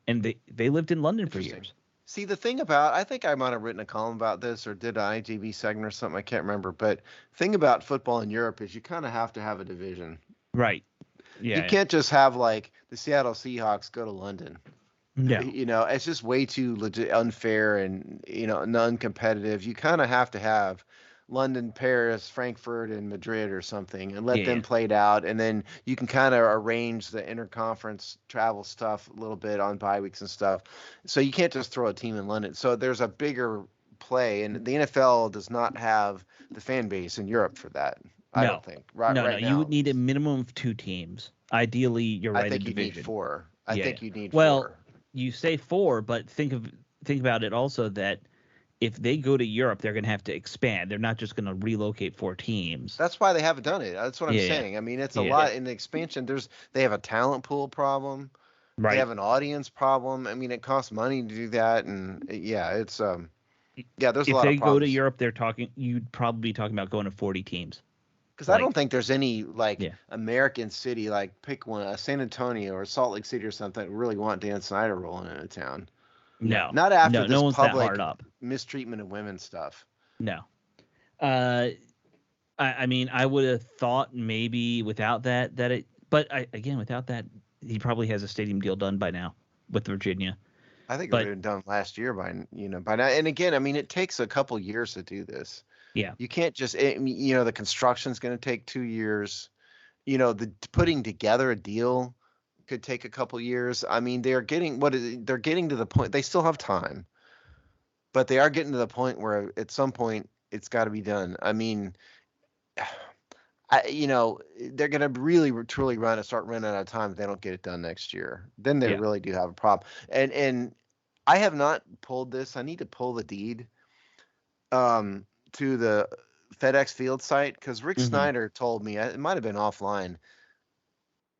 and they lived in London for years. See, the thing about, I think I might have written a column about this or did an IGB segment or something. I can't remember. But thing about football in Europe is you kind of have to have a division. Right. Yeah. You can't just have like the Seattle Seahawks go to London. No. It's just way too unfair and, non-competitive. You kind of have to have London, Paris, Frankfurt, and Madrid or something, and let them play it out. And then you can kind of arrange the interconference travel stuff a little bit on bye weeks and stuff. So you can't just throw a team in London. So there's a bigger play, and the NFL does not have the fan base in Europe for that. I don't think. Right now. You would need a minimum of 2 teams. Ideally, you're right. I think you need 4. I think you need 4. Well, you say 4, but think about it also that if they go to Europe, they're going to have to expand. They're not just going to relocate 4 teams. That's why they haven't done it. That's what I'm saying. I mean, it's a lot in the expansion. They have a talent pool problem. Right. They have an audience problem. I mean, it costs money to do that, and it's there's a lot of problems. If they go to Europe, you'd probably be talking about going to 40 teams. Because I don't think there's any American city, like pick one, San Antonio or Salt Lake City or something, that really want Dan Snyder rolling into town. No, not after this one's public that hard up. Mistreatment of women stuff. No, I mean, I would have thought maybe without that, but without that, he probably has a stadium deal done by now with Virginia. I think it would have been done last year by now. And again, I mean, it takes a couple years to do this. Yeah, you can't just the construction's going to take 2 years. The putting together a deal could take a couple years. I mean, they're getting to the point. They still have time, but they are getting to the point where at some point it's got to be done. I mean, they're going to really truly start running out of time if they don't get it done next year. Then they really do have a problem. And I have not pulled this. I need to pull the deed to the FedEx Field site because Rick Snyder told me, it might have been offline,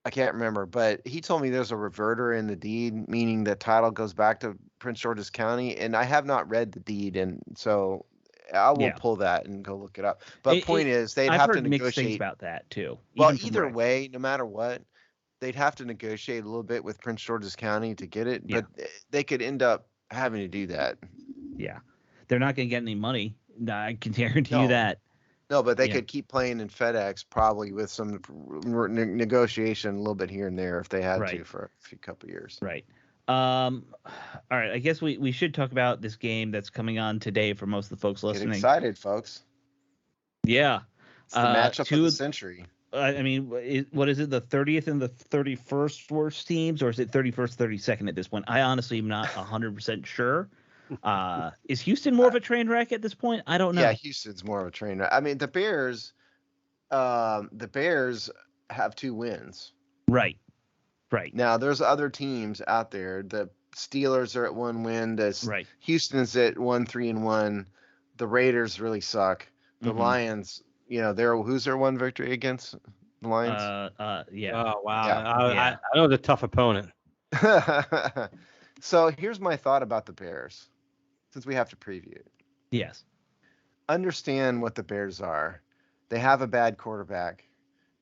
I can't remember, but he told me there's a reverter in the deed, meaning that title goes back to Prince George's County, and I have not read the deed, and so I will pull that and go look it up. But point is, they'd have to negotiate. Mixed things about that too. Well, either way, no matter what, they'd have to negotiate a little bit with Prince George's County to get it, but they could end up having to do that. Yeah, they're not going to get any money. I can guarantee you that. No, but they could keep playing in FedEx probably with some negotiation a little bit here and there if they had to for a few couple years. Right. All right. I guess we should talk about this game that's coming on today for most of the folks listening. Get excited, folks. Yeah. It's the matchup of the century. I mean, what is it, the 30th and the 31st worst teams, or is it 31st, 32nd at this point? I honestly am not 100% sure. Is Houston more of a train wreck at this point? I don't know. Yeah, Houston's more of a train wreck. I mean, the Bears have 2 wins. Right. Now, there's other teams out there. The Steelers are at 1 win. Houston's at 1-3-1. The Raiders really suck. The Lions, who's their 1 victory against the Lions? Yeah. Oh, wow. Yeah. I know the tough opponent. So here's my thought about the Bears, since we have to preview it. Yes. Understand what the Bears are. They have a bad quarterback.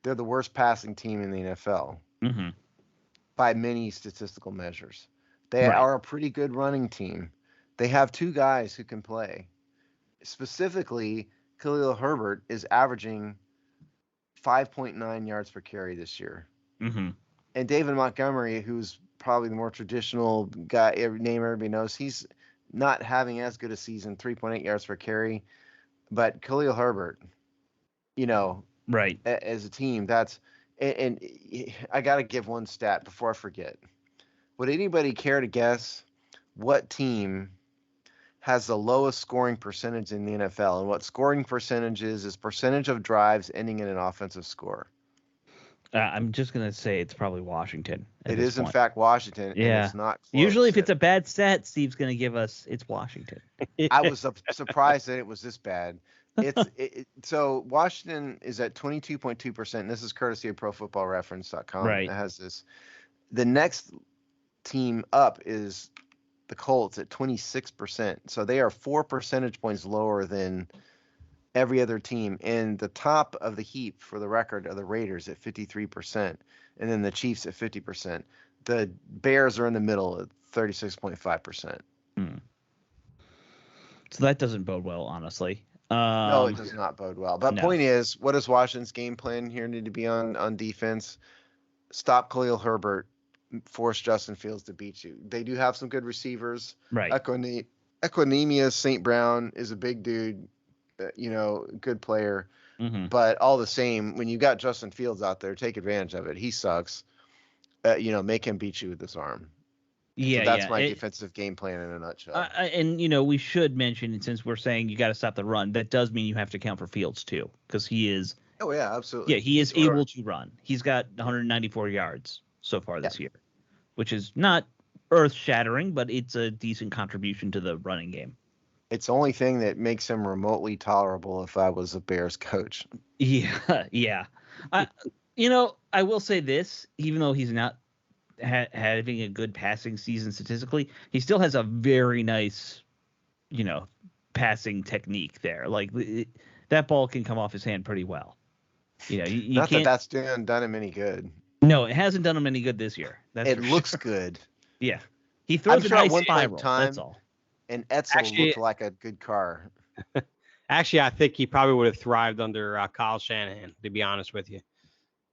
They're the worst passing team in the NFL by many statistical measures. They are a pretty good running team. They have 2 guys who can play. Specifically, Khalil Herbert is averaging 5.9 yards per carry this year. And David Montgomery, who's probably the more traditional guy, name everybody knows, he's not having as good a season, 3.8 yards per carry. But Khalil Herbert, as a team, that's – and I got to give one stat before I forget. Would anybody care to guess what team has the lowest scoring percentage in the NFL? And what scoring percentage is percentage of drives ending in an offensive score. I'm just going to say it's probably Washington. It is, in fact, Washington. Yeah. And it's not close. Usually if it's a bad stat, Steve's going to give us it's Washington. I was surprised that it was this bad. So Washington is at 22.2%. This is courtesy of ProFootballReference.com. Right. It has this. The next team up is the Colts at 26%. So they are 4 percentage points lower than every other team. And the top of the heap for the record are the Raiders at 53%, and then the Chiefs at 50%. The Bears are in the middle at 36.5%. So that doesn't bode well, honestly. No, it does not bode well. But no. Point is, what does Washington's game plan here need to be on defense? Stop Khalil Herbert, force Justin Fields to beat you. They do have some good receivers. Right. Equinemius St. Brown is a big dude, good player. Mm-hmm. But all the same, when you got Justin Fields out there, take advantage of it. He sucks. Make him beat you with this arm. Yeah, so that's my defensive game plan in a nutshell. And we should mention, since we're saying you got to stop the run, that does mean you have to account for Fields too, because he is. Oh yeah, absolutely. Yeah, he is able to run. He's got 194 yards so far this year, which is not earth-shattering, but it's a decent contribution to the running game. It's the only thing that makes him remotely tolerable if I was a Bears coach. Yeah. I will say this, even though he's not having a good passing season statistically, he still has a very nice, passing technique there. Like that ball can come off his hand pretty well. You not can't, that that's done him any good. No, it hasn't done him any good this year. It looks good. Yeah, he throws a nice spiral. Time, that's all. And Etzel looked like a good car. Actually, I think he probably would have thrived under Kyle Shanahan, to be honest with you.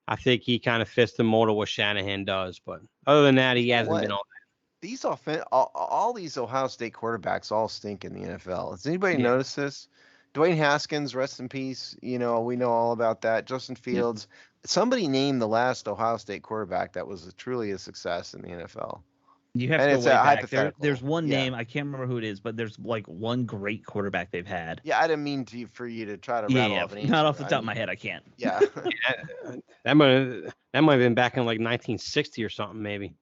I think he kind of fits the mold of what Shanahan does, but other than that, he hasn't been all that. These all these Ohio State quarterbacks all stink in the NFL. Has anybody noticed this? Dwayne Haskins, rest in peace. We know all about that. Justin Fields. Somebody named the last Ohio State quarterback that was truly a success in the NFL. You have to go way back. There's one name, I can't remember who it is, but there's like one great quarterback they've had. Yeah, I didn't mean for you to try to rattle off an answer. Not off the top of my head, I can't. Yeah. That might have been back in like 1960 or something, maybe.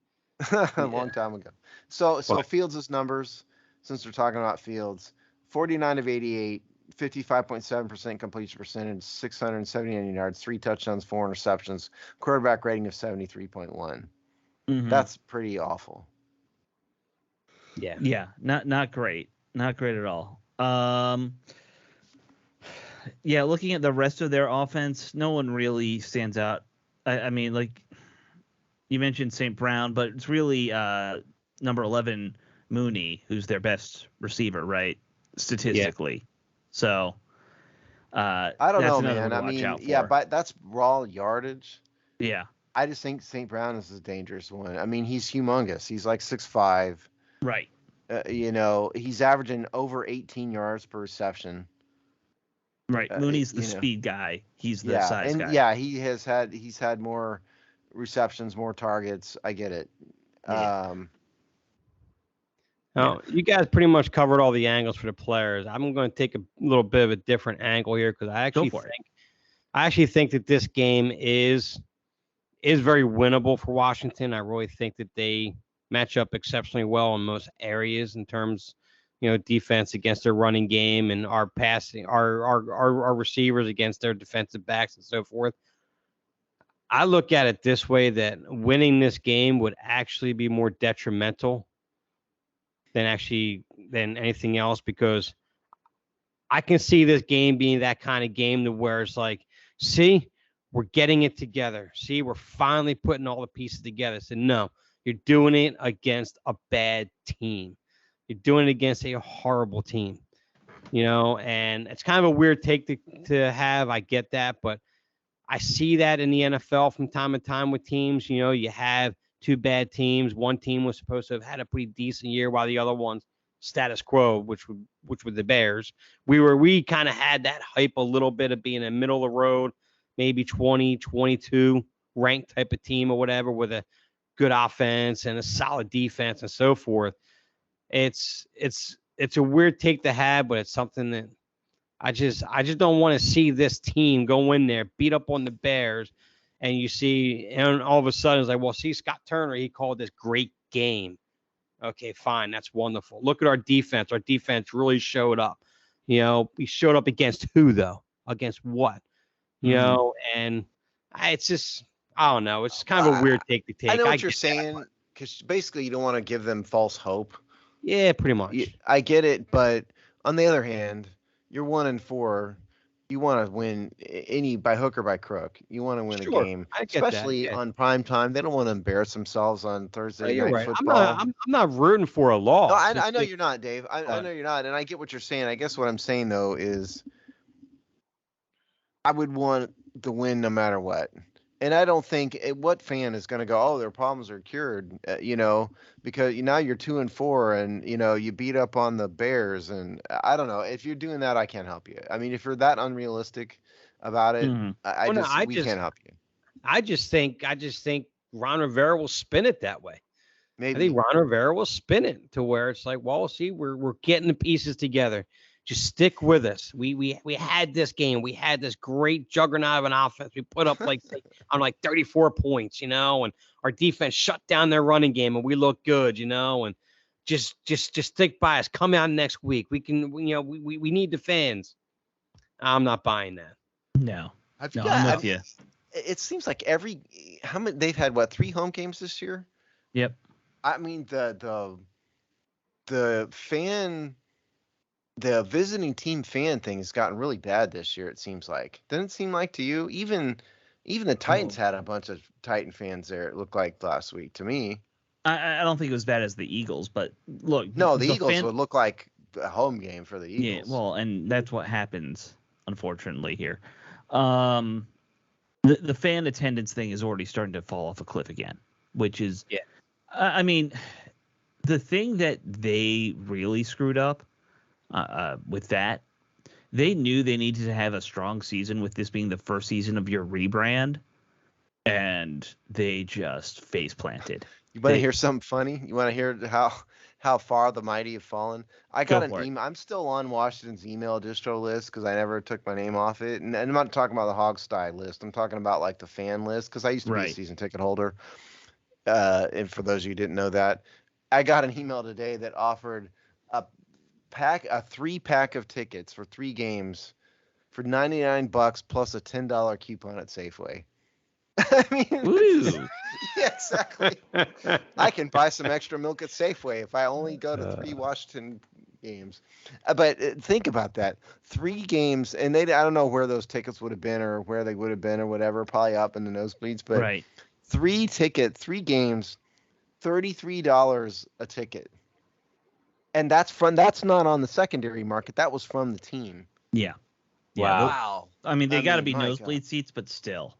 A long time ago. So Fields' numbers, since we're talking about Fields, 49 of 88, 55.7% completion percentage, 679 yards, 3 touchdowns, 4 interceptions, quarterback rating of 73.1. Mm-hmm. That's pretty awful. Yeah, not great. Not great at all. Looking at the rest of their offense, no one really stands out. I mean, like you mentioned St. Brown, but it's really number 11 Mooney who's their best receiver, right? Statistically. Yeah. So I don't know, man. I mean, but that's raw yardage. Yeah. I just think St. Brown is a dangerous one. I mean, he's humongous. He's like 6'5". Right. He's averaging over 18 yards per reception. Right. Mooney's the speed guy. He's the size guy. Yeah, he's had more receptions, more targets. I get it. Yeah. You guys pretty much covered all the angles for the players. I'm going to take a little bit of a different angle here because I actually think that this game is very winnable for Washington. I really think that they match up exceptionally well in most areas in terms, defense against their running game and our passing, our receivers against their defensive backs and so forth. I look at it this way, that winning this game would actually be more detrimental than anything else, because I can see this game being that kind of game to where it's like, see, we're getting it together. See, we're finally putting all the pieces together. So no, you're doing it against a bad team. You're doing it against a horrible team, and it's kind of a weird take to have. I get that, but I see that in the NFL from time to time with teams. You have two bad teams. One team was supposed to have had a pretty decent year while the other one's status quo, which were the Bears. We kind of had that hype a little bit of being a middle of the road, maybe 20, 22 ranked type of team or whatever, with a good offense and a solid defense and so forth. It's a weird take to have, but it's something that I just don't want to see this team go in there, beat up on the Bears, and you see, and all of a sudden it's like, well, see, Scott Turner, he called this great game. Okay, fine, that's wonderful. Look at our defense. Our defense really showed up. We showed up against who, though? Against what? And it's just, I don't know. It's kind of a weird take to take. I know what you're saying, because basically you don't want to give them false hope. Yeah, pretty much. I get it, but on the other hand, you're 1-4. You want to win any by hook or by crook. You want to win a game, I get that. especially on prime time. They don't want to embarrass themselves on Thursday You're night right. football. I'm not rooting for a No, loss. I know you're not, Dave. I know you're not, and I get what you're saying. I guess what I'm saying though is I would want the win no matter what. And I don't think what fan is going to go, oh, their problems are cured, because now you're 2-4 and, you beat up on the Bears. And I don't know. If you're doing that, I can't help you. I mean, if you're that unrealistic about it, we can't help you. I just think Ron Rivera will spin it that way. Maybe. I think Ron Rivera will spin it to where it's like, well, see, we're getting the pieces together. Just stick with us. We had this game. We had this great juggernaut of an offense. We put up like 34 points, and our defense shut down their running game, and we look good, and just stick by us. Come out next week. We can, we need the fans. I'm not buying that. No, I'm with you. It seems like how many they've had 3 home games this year? Yep. I mean the visiting team fan thing has gotten really bad this year. It seems like. Doesn't it seem like to you? Even the Titans had a bunch of Titan fans there. It looked like last week to me. I don't think it was as bad as the Eagles, but look. No, the Eagles would look like a home game for the Eagles. Yeah, well, and that's what happens, unfortunately, here. The fan attendance thing is already starting to fall off a cliff again, which is, I mean, the thing that they really screwed up with that, they knew they needed to have a strong season with this being the first season of your rebrand, and they just face planted. You want to hear something funny? You want to hear how far the mighty have fallen? I got an email. I'm still on Washington's email distro list because I never took my name off it. And I'm not talking about the Hogstye list. I'm talking about like the fan list because I used to be a season ticket holder. And for those of you who didn't know that, I got an email today that offered a 3-pack of tickets for 3 games for $99 plus a $10 coupon at Safeway. I mean, Ooh. Yeah, exactly. I can buy some extra milk at Safeway if I only go to 3 Washington games. But think about that. 3 games, and I don't know where those tickets would have been or where they would have been or whatever, probably up in the nosebleeds. But 3 games, $33 a ticket. And that's not on the secondary market. That was from the team. Yeah. Wow. I mean, they got to be nosebleed seats, but still.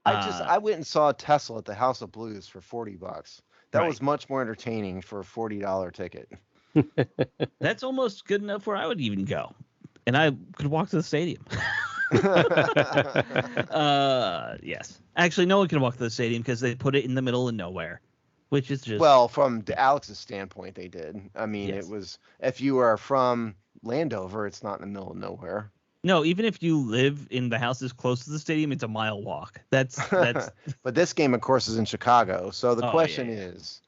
I went and saw Tesla at the House of Blues for $40. That was much more entertaining for a $40 ticket. That's almost good enough where I would even go, and I could walk to the stadium. Yes, actually, no one can walk to the stadium because they put it in the middle of nowhere, which is just from Alex's standpoint, they did. I mean, It was if you are from Landover, it's not in the middle of nowhere. No, even if you live in the houses close to the stadium, it's a mile walk. That's. But this game, of course, is in Chicago. So the question is,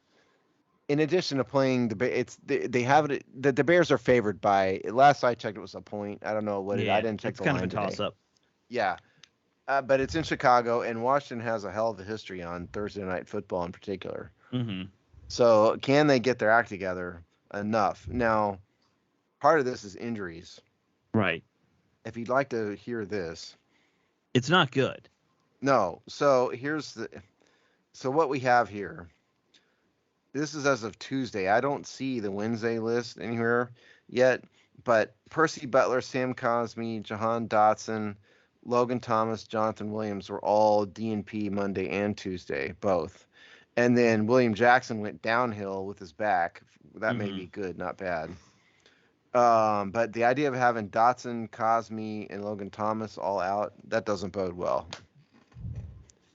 in addition to playing they have it. The Bears are favored by. Last I checked, it was a point. I don't know what I didn't check the line today. It's kind of a toss-up. Yeah, but it's in Chicago, and Washington has a hell of a history on Thursday night football in particular. Mm-hmm. So can they get their act together enough? Now, part of this is injuries. Right. If you'd like to hear this, it's not good. No. So what we have here. This is as of Tuesday. I don't see the Wednesday list anywhere yet, but Percy Butler, Sam Cosmi, Jahan Dotson, Logan Thomas, Jonathan Williams were all DNP Monday and Tuesday, both. And then William Jackson went downhill with his back. That may be good, not bad. But the idea of having Dotson, Cosmi, and Logan Thomas all out, that doesn't bode well.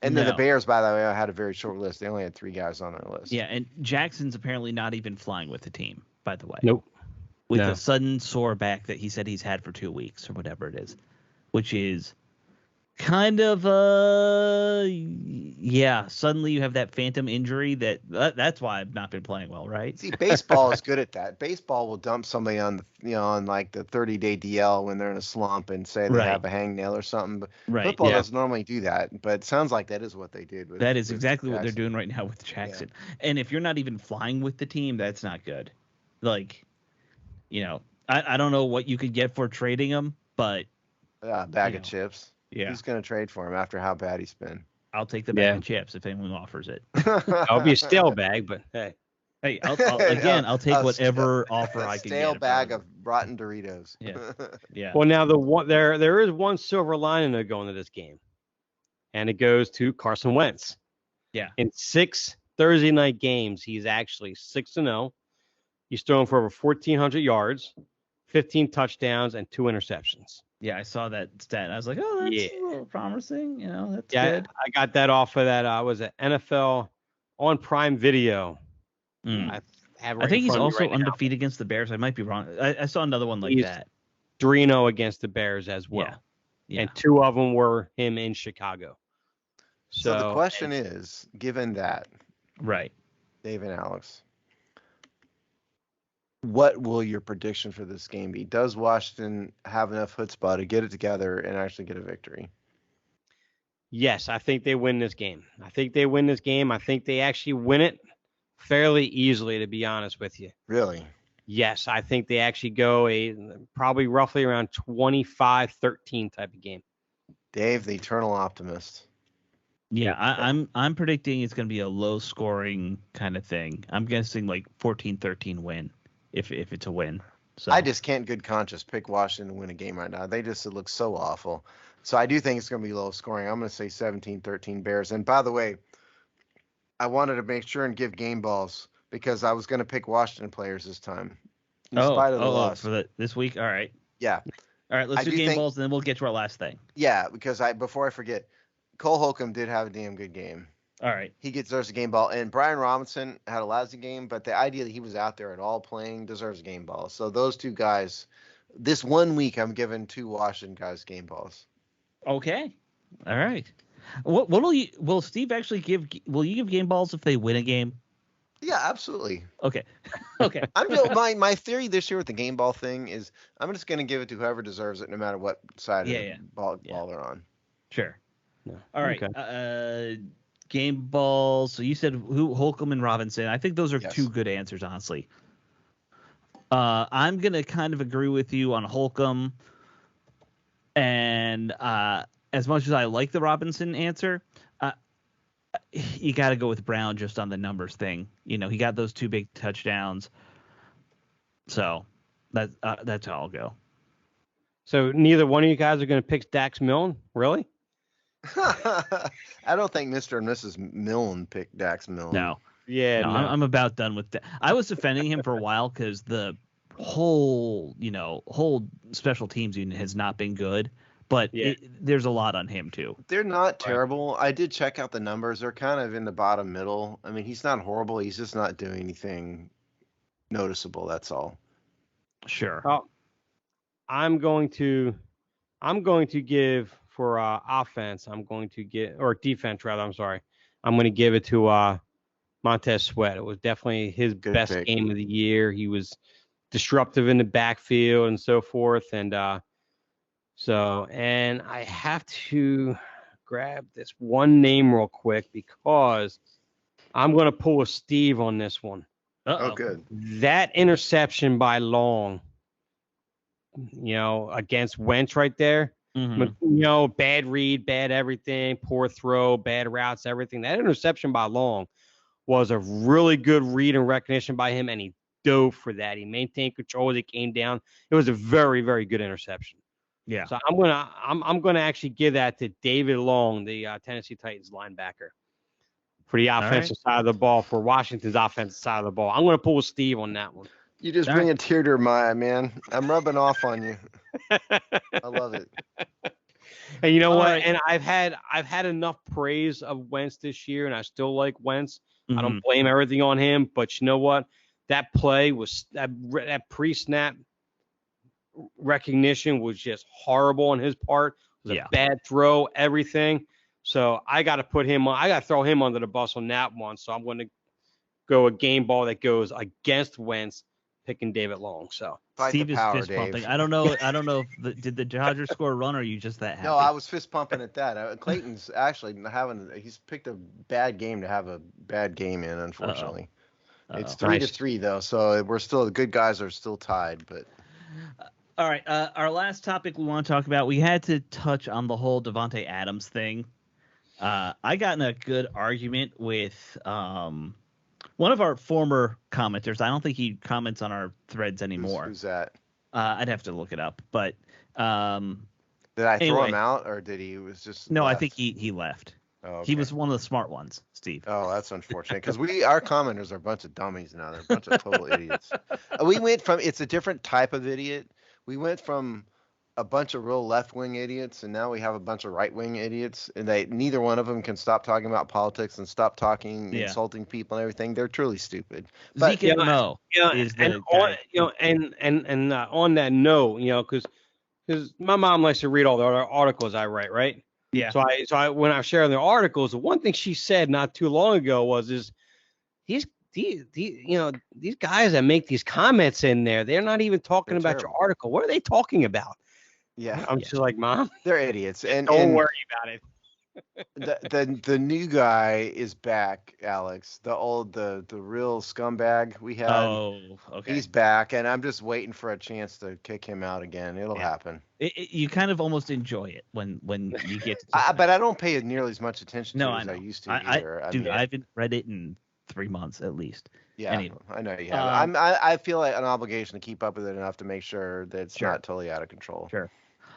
And then the Bears, by the way, had a very short list. They only had 3 guys on their list. Yeah, and Jackson's apparently not even flying with the team, by the way. Nope. With a sudden sore back that he said he's had for 2 weeks or whatever it is, which is kind of suddenly you have that phantom injury that's why I've not been playing well, right? See, baseball is good at that. Baseball will dump somebody on like the 30-day DL when they're in a slump and say they have a hangnail or something. But football doesn't normally do that, but it sounds like that is what they did. That is exactly what they're doing right now with Jackson. Yeah. And if you're not even flying with the team, that's not good. Like, I don't know what you could get for trading him, but Bag of chips. Yeah. Who's going to trade for him after how bad he's been? I'll take the bag of chips if anyone offers it. I'll be a stale bag, but hey. Hey, I'll take whatever offer I can get. A stale bag of rotten Doritos. Yeah. Well, now there is one silver lining to go into this game, and it goes to Carson Wentz. Yeah. In 6 Thursday night games, he's actually 6-0. He's thrown for over 1,400 yards, 15 touchdowns, and 2 interceptions. Yeah, I saw that stat. I was like, oh, that's a little promising. That's good. I got that off of that. Was it NFL on Prime Video? I think he's also undefeated against the Bears. I might be wrong. I saw another one like that. 3-0 against the Bears as well. Yeah. And 2 of them were him in Chicago. So the question is, given that, right, Dave and Alex, what will your prediction for this game be? Does Washington have enough chutzpah to get it together and actually get a victory? Yes, I think they win this game. I think they actually win it fairly easily, to be honest with you. Really? Yes, I think they actually go probably roughly around 25-13 type of game. Dave, the eternal optimist. Yeah, I'm predicting it's going to be a low scoring kind of thing. I'm guessing like 14-13 win if it's a win. So I just can't good conscience pick Washington to win a game right now. They just look so awful. So I do think it's going to be low scoring. I'm going to say 17-13 Bears. And by the way, I wanted to make sure and give game balls because I was going to pick Washington players this time. In spite of the loss. For this week? All right. Yeah. All right, let's do game balls, and then we'll get to our last thing. Yeah, because before I forget, Cole Holcomb did have a damn good game. All right. He deserves a game ball. And Brian Robinson had a lousy game, but the idea that he was out there at all playing deserves a game ball. So those 2 guys, this 1 week, I'm giving 2 Washington guys game balls. Okay. All right. Will Steve actually will you give game balls if they win a game? Yeah, absolutely. Okay. My theory this year with the game ball thing is I'm just going to give it to whoever deserves it, no matter what side of the ball they're on. Sure. Yeah. All right. Okay. Game balls. So you said Holcomb and Robinson. I think those are 2 good answers, honestly. I'm gonna kind of agree with you on Holcomb, and as much as I like the Robinson answer, you got to go with Brown just on the numbers thing. He got those 2 big touchdowns. So that's how I'll go. So neither one of you guys are going to pick Dax Milne, really? I don't think Mr. and Mrs. Milne picked Dax Milne. No. Yeah. No. I'm about done with that. I was defending him for a while because the whole special teams unit has not been good. But there's a lot on him, too. They're not terrible. I did check out the numbers. They're kind of in the bottom middle. I mean, he's not horrible. He's just not doing anything noticeable. That's all. Sure. Well, I'm going to give for offense. Or defense, rather. I'm sorry. I'm going to give it to Montez Sweat. It was definitely his best game of the year. He was disruptive in the backfield and so forth. And and I have to grab this one name real quick because I'm going to pull a Steve on this one. Uh-oh. Oh, good. That interception by Long, against Wentz right there, bad read, bad everything, poor throw, bad routes, everything. That interception by Long was a really good read and recognition by him, and he dove for that. He maintained control as he came down. It was a very, very good interception. Yeah. So I'm gonna actually give that to David Long, the Tennessee Titans linebacker, for the offensive side of the ball, for Washington's offensive side of the ball. I'm gonna pull with Steve on that one. You just bring a tear to my eye, man. I'm rubbing off on you. I love it. And you know what? Right. And I've had enough praise of Wentz this year, and I still like Wentz. I don't blame everything on him, but you know what? That play was that pre-snap recognition was just horrible on his part. It was a bad throw, everything. So I got to throw him under the bus on that one. So I'm going to go a game ball that goes against Wentz, picking David Long. So Steve is fist pumping. I don't know. Did the Dodgers score a run, or are you just that happy? No, I was fist pumping at that. Clayton's actually he's picked a bad game to have a bad game in, unfortunately. Uh-oh. It's 3-3 though, so we're still, the good guys are still tied, but. All right. Our last topic we want to talk about, we had to touch on the whole Davante Adams thing. I got in a good argument with one of our former commenters. I don't think he comments on our threads anymore. Who's that? I'd have to look it up. But did I throw him out, or did he was just no? left? I think he left. Oh, okay. He was one of the smart ones, Steve. Oh, that's unfortunate because our commenters are a bunch of dummies now. They're a bunch of total idiots. We went from it's a different type of idiot. We went from a bunch of real left-wing idiots, and now we have a bunch of right-wing idiots, and neither one of them can stop talking about politics and stop talking, insulting people and everything. They're truly stupid. But Zeke on that note, because my mom likes to read all the articles I write, right? Yeah. So I when I share the articles, the one thing she said not too long ago was these guys that make these comments in there, they're not even talking about your article. What are they talking about? Yeah. I'm just like, Mom, they're idiots. And don't worry about it. the new guy is back, Alex. The real scumbag we had. Oh, okay. He's back, and I'm just waiting for a chance to kick him out again. It'll happen. You kind of almost enjoy it when you get to. But I don't pay nearly as much attention to it as I used to. I haven't read it in 3 months at least. Yeah, anyway. I know you have. I feel like an obligation to keep up with it enough to make sure that it's not totally out of control. Sure.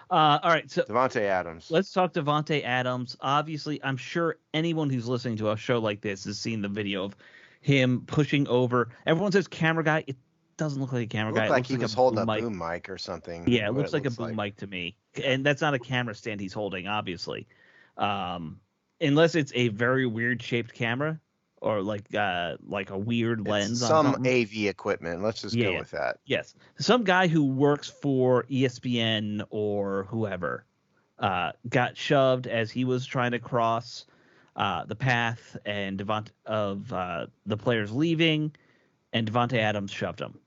All right, so Davante Adams. Let's talk Davante Adams. Obviously, I'm sure anyone who's listening to a show like this has seen the video of him pushing over. Everyone says camera guy. It doesn't look like a camera guy. It looks like he was holding a boom mic or something. Yeah, it looks like a boom mic to me. And that's not a camera stand he's holding, obviously. Unless it's a very weird shaped camera. Or like a weird lens. Some AV equipment. Let's just go with that. Yes. Some guy who works for ESPN or whoever got shoved as he was trying to cross the path and the players leaving, and Davante Adams shoved him.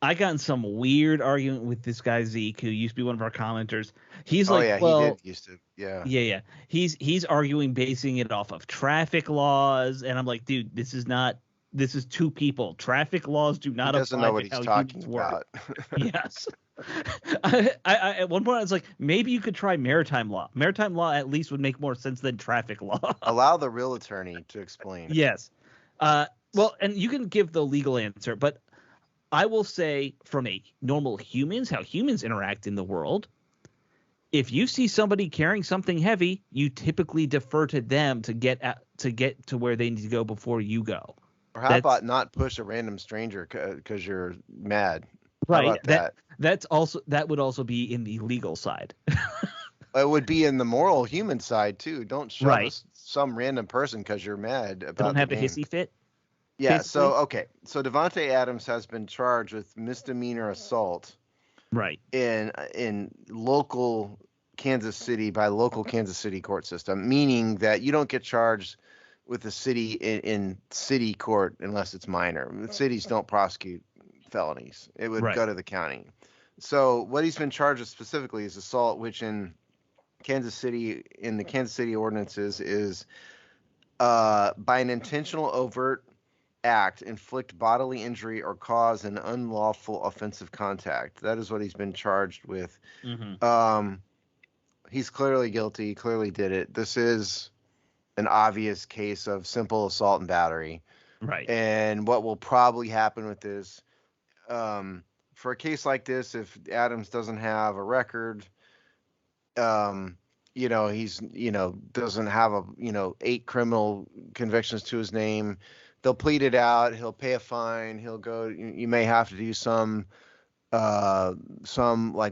I got in some weird argument with this guy Zeke, who used to be one of our commenters. He's he did used to, yeah. Yeah. He's arguing, basing it off of traffic laws, and I'm like, dude, this is two people. Traffic laws do not apply. He doesn't know what he's talking about. Yes. I at one point I was like, maybe you could try maritime law. Maritime law at least would make more sense than traffic law. Allow the real attorney to explain. Yes. Well, and you can give the legal answer, but I will say from a normal how humans interact in the world, if you see somebody carrying something heavy, you typically defer to them to get to where they need to go before you go. Or how about not push a random stranger because you're mad? Right. How about that would also be in the legal side. It would be in the moral human side too. Don't shove some random person because you're mad about. Don't have a hissy fit. Yeah, basically. So Davante Adams has been charged with misdemeanor assault. Right. In local Kansas City by local Kansas City court system, meaning that you don't get charged with the city in city court unless it's minor. The cities don't prosecute felonies. It would go to the county. So what he's been charged with specifically is assault, which in the Kansas City ordinances is by an intentional overt act inflict bodily injury or cause an unlawful offensive contact. That is what he's been charged with. Mm-hmm. He's clearly guilty, clearly did it. This is an obvious case of simple assault and battery. Right. And what will probably happen with this, for a case like this, if Adams doesn't have a record, he's, doesn't have 8 criminal convictions to his name, they'll plead it out. He'll pay a fine. He'll go. You may have to do some like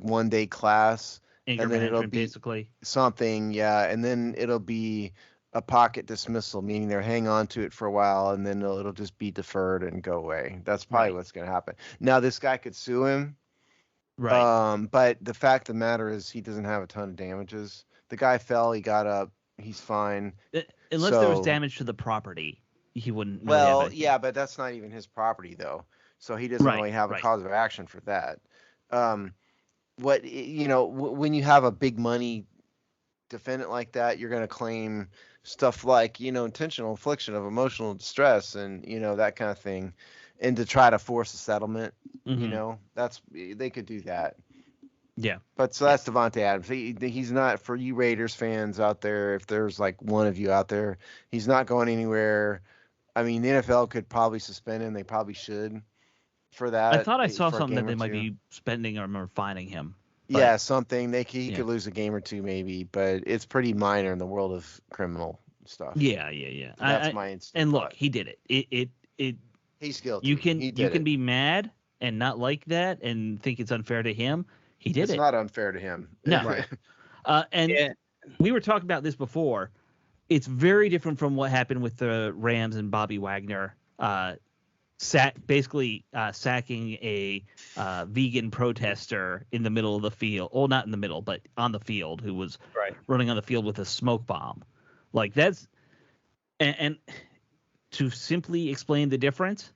1-day class, and then it'll be basically something. Yeah, and then it'll be a pocket dismissal, meaning they'll hang on to it for a while, and then it'll just be deferred and go away. That's probably what's going to happen. Now, this guy could sue him, right? But the fact of the matter is, he doesn't have a ton of damages. The guy fell. He got up. He's fine. Unless there was damage to the property. He wouldn't. Well, yeah, but that's not even his property though, so he doesn't really have a cause of action for that. When you have a big money defendant like that, you're going to claim stuff like intentional infliction of emotional distress and that kind of thing, and to try to force a settlement. Mm-hmm. They could do that. Yeah. But so that's Davante Adams. He's not, for you Raiders fans out there, if there's like one of you out there, he's not going anywhere. I mean, the NFL could probably suspend him. They probably should for that. I thought I saw for a something that game they or might two. be spending or fining him. Yeah, something. He Yeah. could lose a game or two maybe, but it's pretty minor in the world of criminal stuff. Yeah. That's my instinct. And look, he did it. He's guilty. You can He did it. be mad and not like that and think it's unfair to him. He did It's it. not unfair to him. No. Right. And we were talking about this before. It's very different from what happened with the Rams and Bobby Wagner basically sacking a vegan protester in the middle of the field. Well, not in the middle, but on the field, who was running on the field with a smoke bomb. Like that's and to simply explain the difference,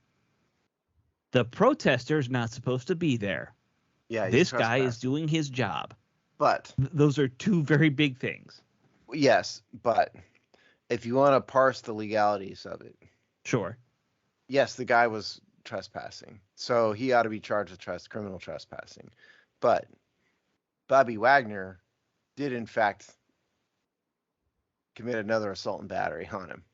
the protester's not supposed to be there. Yeah, this guy is doing his job. But those are two very big things. Yes, but if you want to parse the legalities of it, sure. Yes, the guy was trespassing, so he ought to be charged with criminal trespassing. But Bobby Wagner did, in fact, commit another assault and battery on him.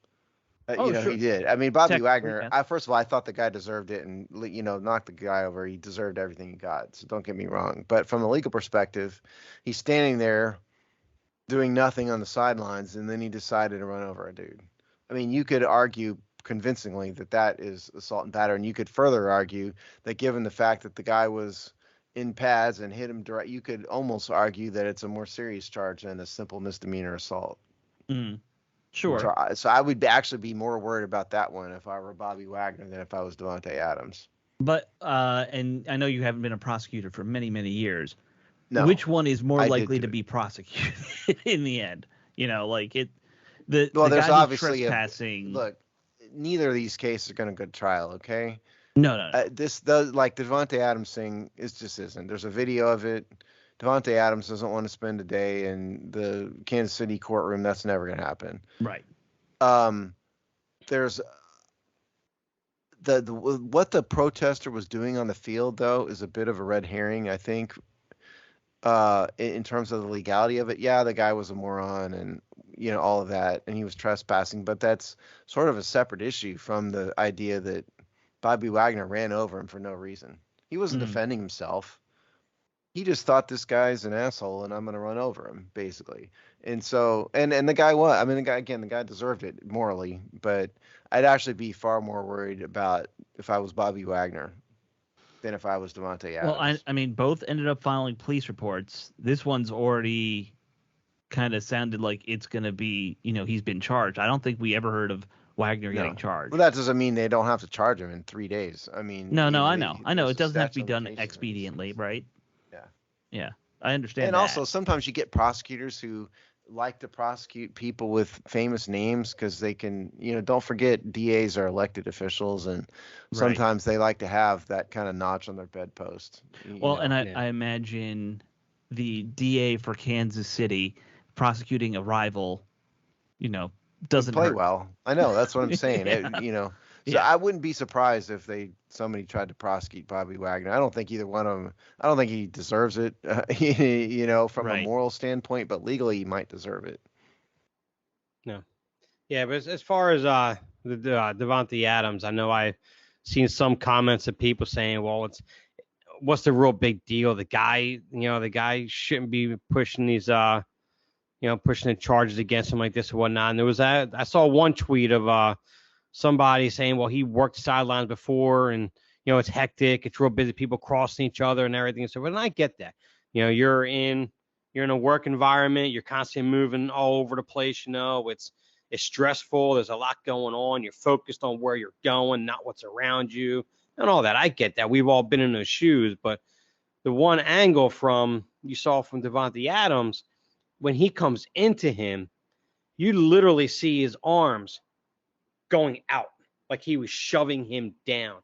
Sure. He did. I mean, Bobby Wagner, first of all, I thought the guy deserved it and, knocked the guy over. He deserved everything he got, so don't get me wrong. But from a legal perspective, he's standing there doing nothing on the sidelines, and then he decided to run over a dude. I mean, you could argue convincingly that is assault and battery, and you could further argue that given the fact that the guy was in pads and hit him direct, you could almost argue that it's a more serious charge than a simple misdemeanor assault. Sure. So I would actually be more worried about that one if I were Bobby Wagner than if I was Davante Adams. But and I know you haven't been a prosecutor for many, many years. No. Which one is more likely to be prosecuted in the end? Like it. The there's obviously trespassing. Look, neither of these cases are going to go to trial. Okay. No. This does, like the Davante Adams thing, just isn't. There's a video of it. Davante Adams doesn't want to spend a day in the Kansas City courtroom. That's never going to happen. Right. There's what the protester was doing on the field, though, is a bit of a red herring, I think, in terms of the legality of it. Yeah, the guy was a moron and, all of that, and he was trespassing, but that's sort of a separate issue from the idea that Bobby Wagner ran over him for no reason. He wasn't defending himself. He just thought this guy's an asshole and I'm going to run over him, basically. And so, and the guy was, the guy deserved it morally, but I'd actually be far more worried about if I was Bobby Wagner than if I was Davante Adams. Well, both ended up filing police reports. This one's already kind of sounded like it's going to be, he's been charged. I don't think we ever heard of Wagner getting charged. Well, that doesn't mean they don't have to charge him in 3 days. I know. It doesn't have to be done expediently, right? Yeah, I understand. And also, sometimes you get prosecutors who like to prosecute people with famous names because they can, don't forget DAs are elected officials, and sometimes they like to have that kind of notch on their bedpost. I imagine the DA for Kansas City prosecuting a rival, doesn't play hurt. Well. I know, that's what I'm saying. So I wouldn't be surprised if somebody tried to prosecute Bobby Wagner. I don't think either one of them. I don't think he deserves it, from a moral standpoint, but legally he might deserve it. No. Yeah, but as far as the Davante Adams, I know I've seen some comments of people saying, "Well, what's the real big deal? The guy shouldn't be pushing these pushing the charges against him like this and whatnot." And there was I saw one tweet of somebody saying, well, he worked sidelines before and, it's hectic. It's real busy, people crossing each other and everything. So, and I get that, you're in a work environment. You're constantly moving all over the place. It's stressful. There's a lot going on. You're focused on where you're going, not what's around you and all that. I get that. We've all been in those shoes. But the one angle you saw from Davante Adams, when he comes into him, you literally see his arms going out like he was shoving him down.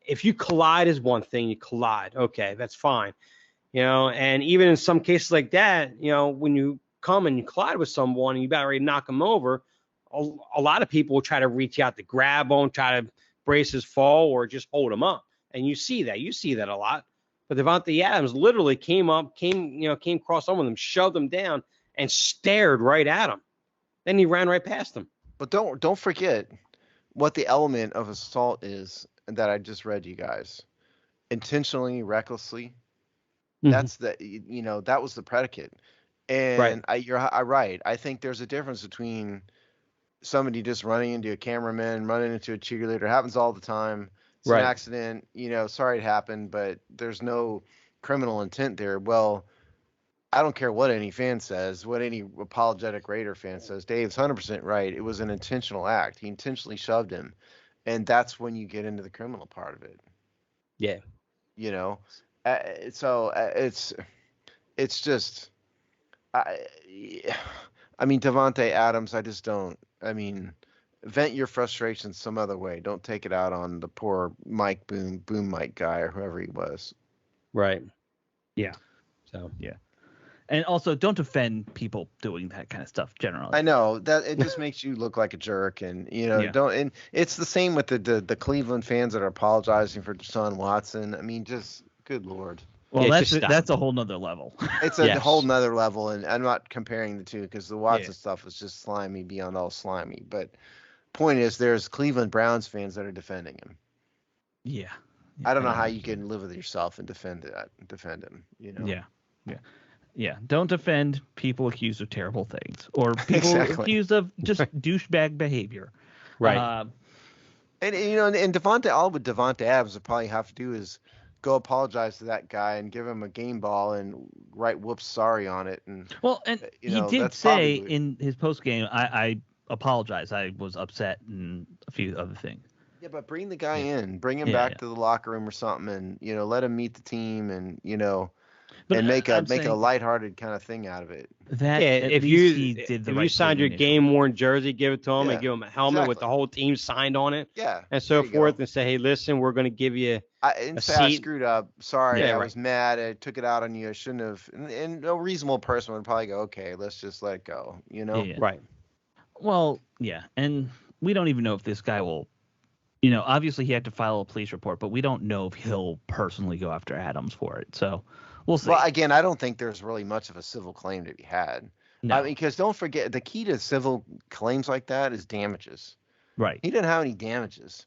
If you collide is one thing, you collide. Okay, that's fine. And even in some cases like that, when you come and you collide with someone and you about ready to knock them over, a lot of people will try to reach out to grab them, try to brace his fall or just hold him up. And you see that a lot. But Davante Adams literally came across some of them, shoved them down, and stared right at him. Then he ran right past him. But don't forget what the element of assault is that I just read you guys. Intentionally, recklessly. That's that was the predicate. And you're right. I think there's a difference between somebody just running into a cameraman, running into a cheerleader. It happens all the time. It's an accident. Sorry it happened, but there's no criminal intent there. Well, I don't care what any fan says, what any apologetic Raider fan says. Dave's 100% right. It was an intentional act. He intentionally shoved him, and that's when you get into the criminal part of it. Yeah. So it's just, I mean, Davante Adams, I just don't. I mean, vent your frustrations some other way. Don't take it out on the poor boom mic guy or whoever he was. Right. Yeah. So yeah. And also, don't offend people doing that kind of stuff generally. I know that it just makes you look like a jerk, and don't. And it's the same with the Cleveland fans that are apologizing for Deshaun Watson. I mean, just good Lord. Well, that's a whole nother level. It's a whole nother level, and I'm not comparing the two because the Watson stuff was just slimy beyond all slimy. But point is, there's Cleveland Browns fans that are defending him. Yeah. I don't know how you can live with yourself and defend him. Yeah. Don't defend people accused of terrible things or people accused of just douchebag behavior. Right. And Davante Adams would probably have to do is go apologize to that guy and give him a game ball and write "whoops, sorry" on it. And he did say in his post game, I apologize. I was upset and a few other things. Yeah, but bring the guy in, bring him back to the locker room or something, and let him meet the team, and and make a lighthearted kind of thing out of it. If you signed your game worn jersey, give it to him and give him a helmet with the whole team signed on it. Yeah, and so forth, and say, hey, listen, we're going to give you a seat. I screwed up. Sorry, I was mad. I took it out on you. I shouldn't have. And no reasonable person would probably go, okay, let's just let it go. Right. Well, yeah, and we don't even know if this guy will. Obviously he had to file a police report, but we don't know if he'll personally go after Adams for it. So we'll see. Well, again, I don't think there's really much of a civil claim to be had. No. I mean, because don't forget, the key to civil claims like that is damages. Right. He didn't have any damages.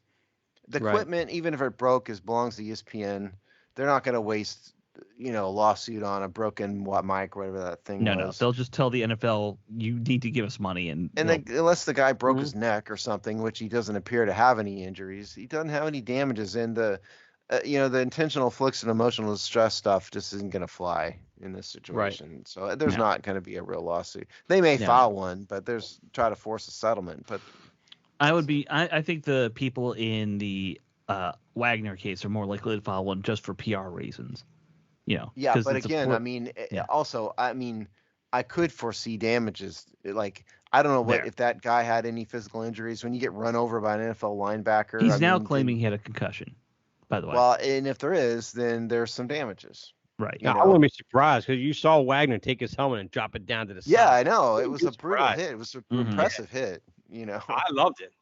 The equipment, even if it broke, belongs to ESPN. They're not going to waste, a lawsuit on a broken mic or whatever that thing was. No. They'll just tell the NFL, you need to give us money. Unless the guy broke his neck or something, which he doesn't appear to have any injuries, he doesn't have any damages. And the intentional affliction, emotional distress stuff just isn't going to fly in this situation. Right. So there's not going to be a real lawsuit. They may file one, but try to force a settlement. But I think the people in the Wagner case are more likely to file one just for PR reasons. Yeah, but again, also, I could foresee damages. Like, I don't know if that guy had any physical injuries. When you get run over by an NFL linebacker, he's now claiming he had a concussion. By the way, well, and if there is, then there's some damages. Right. Now, I wouldn't be surprised because you saw Wagner take his helmet and drop it down to the side. Yeah, I know. It was a brutal hit. It was an impressive hit. I loved it.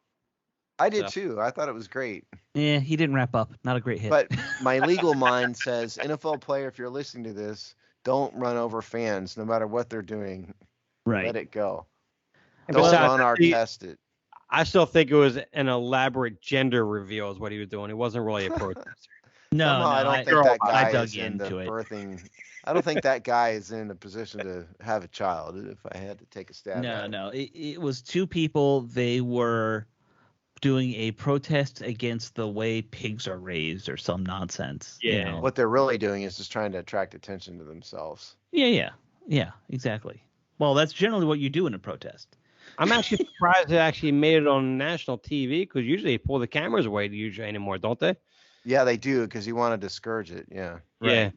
I did too. I thought it was great. Yeah, he didn't wrap up. Not a great hit. But my legal mind says, NFL player, if you're listening to this, don't run over fans, no matter what they're doing. Right. Let it go. And don't run or test it. I still think it was an elaborate gender reveal is what he was doing. He wasn't really a protester. No, I don't think that guy is in the it. birthing. I don't think that guy is in a position to have a child. If I had to take a stab. No. It was two people. They were doing a protest against the way pigs are raised or some nonsense. Yeah. What they're really doing is just trying to attract attention to themselves. Yeah, exactly. Well, that's generally what you do in a protest. I'm actually surprised it actually made it on national TV because usually they pull the cameras away anymore, don't they? Yeah, they do because you want to discourage it. Yeah. Right. Yeah.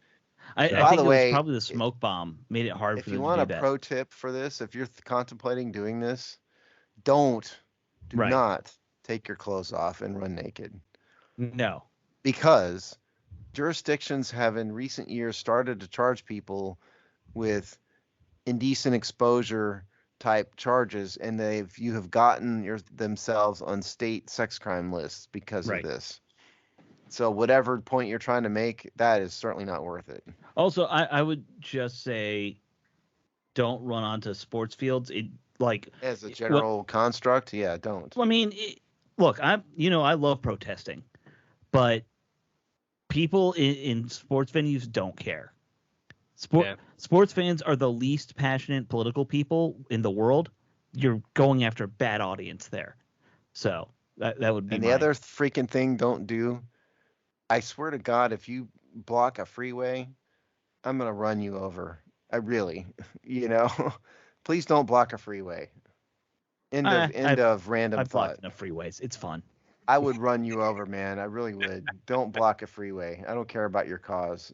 I think it was probably the smoke bomb made it hard for them to do that. If you want a pro tip for this, if you're contemplating doing this, do not take your clothes off and run naked. No. Because jurisdictions have in recent years started to charge people with indecent exposure type charges, and you have gotten themselves on state sex crime lists because of this. So whatever point you're trying to make, that is certainly not worth it. Also, I would just say, don't run onto sports fields. As a general construct, yeah, don't. I mean, look, I love protesting, but people in sports venues don't care. Sports fans are the least passionate political people in the world. You're going after a bad audience there. So that would be. And the other freaking thing, don't do. I swear to God, if you block a freeway, I'm gonna run you over. I really, please don't block a freeway. End of random I've thought. blocked enough freeways. It's fun. I would run you over, man. I really would. Don't block a freeway. I don't care about your cause.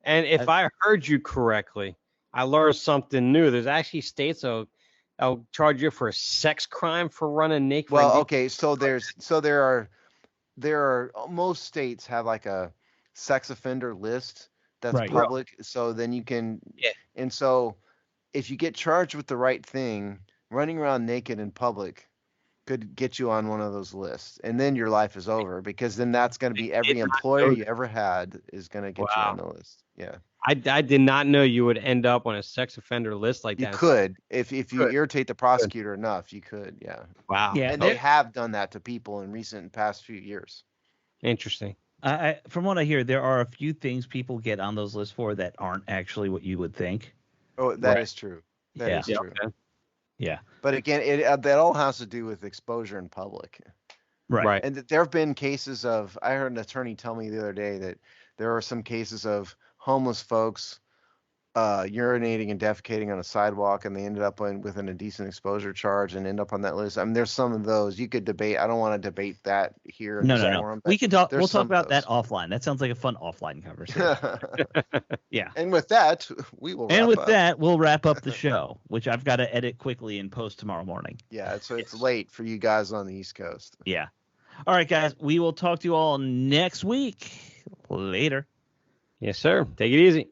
And if I heard you correctly, I learned something new. There's actually states that'll charge you for a sex crime for running naked. Well, okay, so there are most states have like a sex offender list that's public. So then you can, and so if you get charged with the right thing, running around naked in public could get you on one of those lists, and then your life is over, because then that's going to be every employer you ever had is going to get you on the list. Yeah. I did not know you would end up on a sex offender list like that. You could, if you irritate the prosecutor enough, you could. Yeah. Wow. Yeah, and they have done that to people in past few years. Interesting. From what I hear, there are a few things people get on those lists for that aren't actually what you would think. Oh, that is true. That is true. Okay. Yeah. But again, that all has to do with exposure in public. Right. And there have been cases of, I heard an attorney tell me the other day that there are some cases of homeless folks urinating and defecating on a sidewalk, and they ended up with an indecent exposure charge and end up on that list. I mean, there's some of those you could debate. I don't want to debate that here. No. We can talk. We'll talk about that offline. That sounds like a fun offline conversation. Yeah. And with that, we'll wrap up the show, which I've got to edit quickly and post tomorrow morning. Yeah. So it's late for you guys on the East Coast. Yeah. All right, guys. We will talk to you all next week. Later. Yes, sir. Take it easy.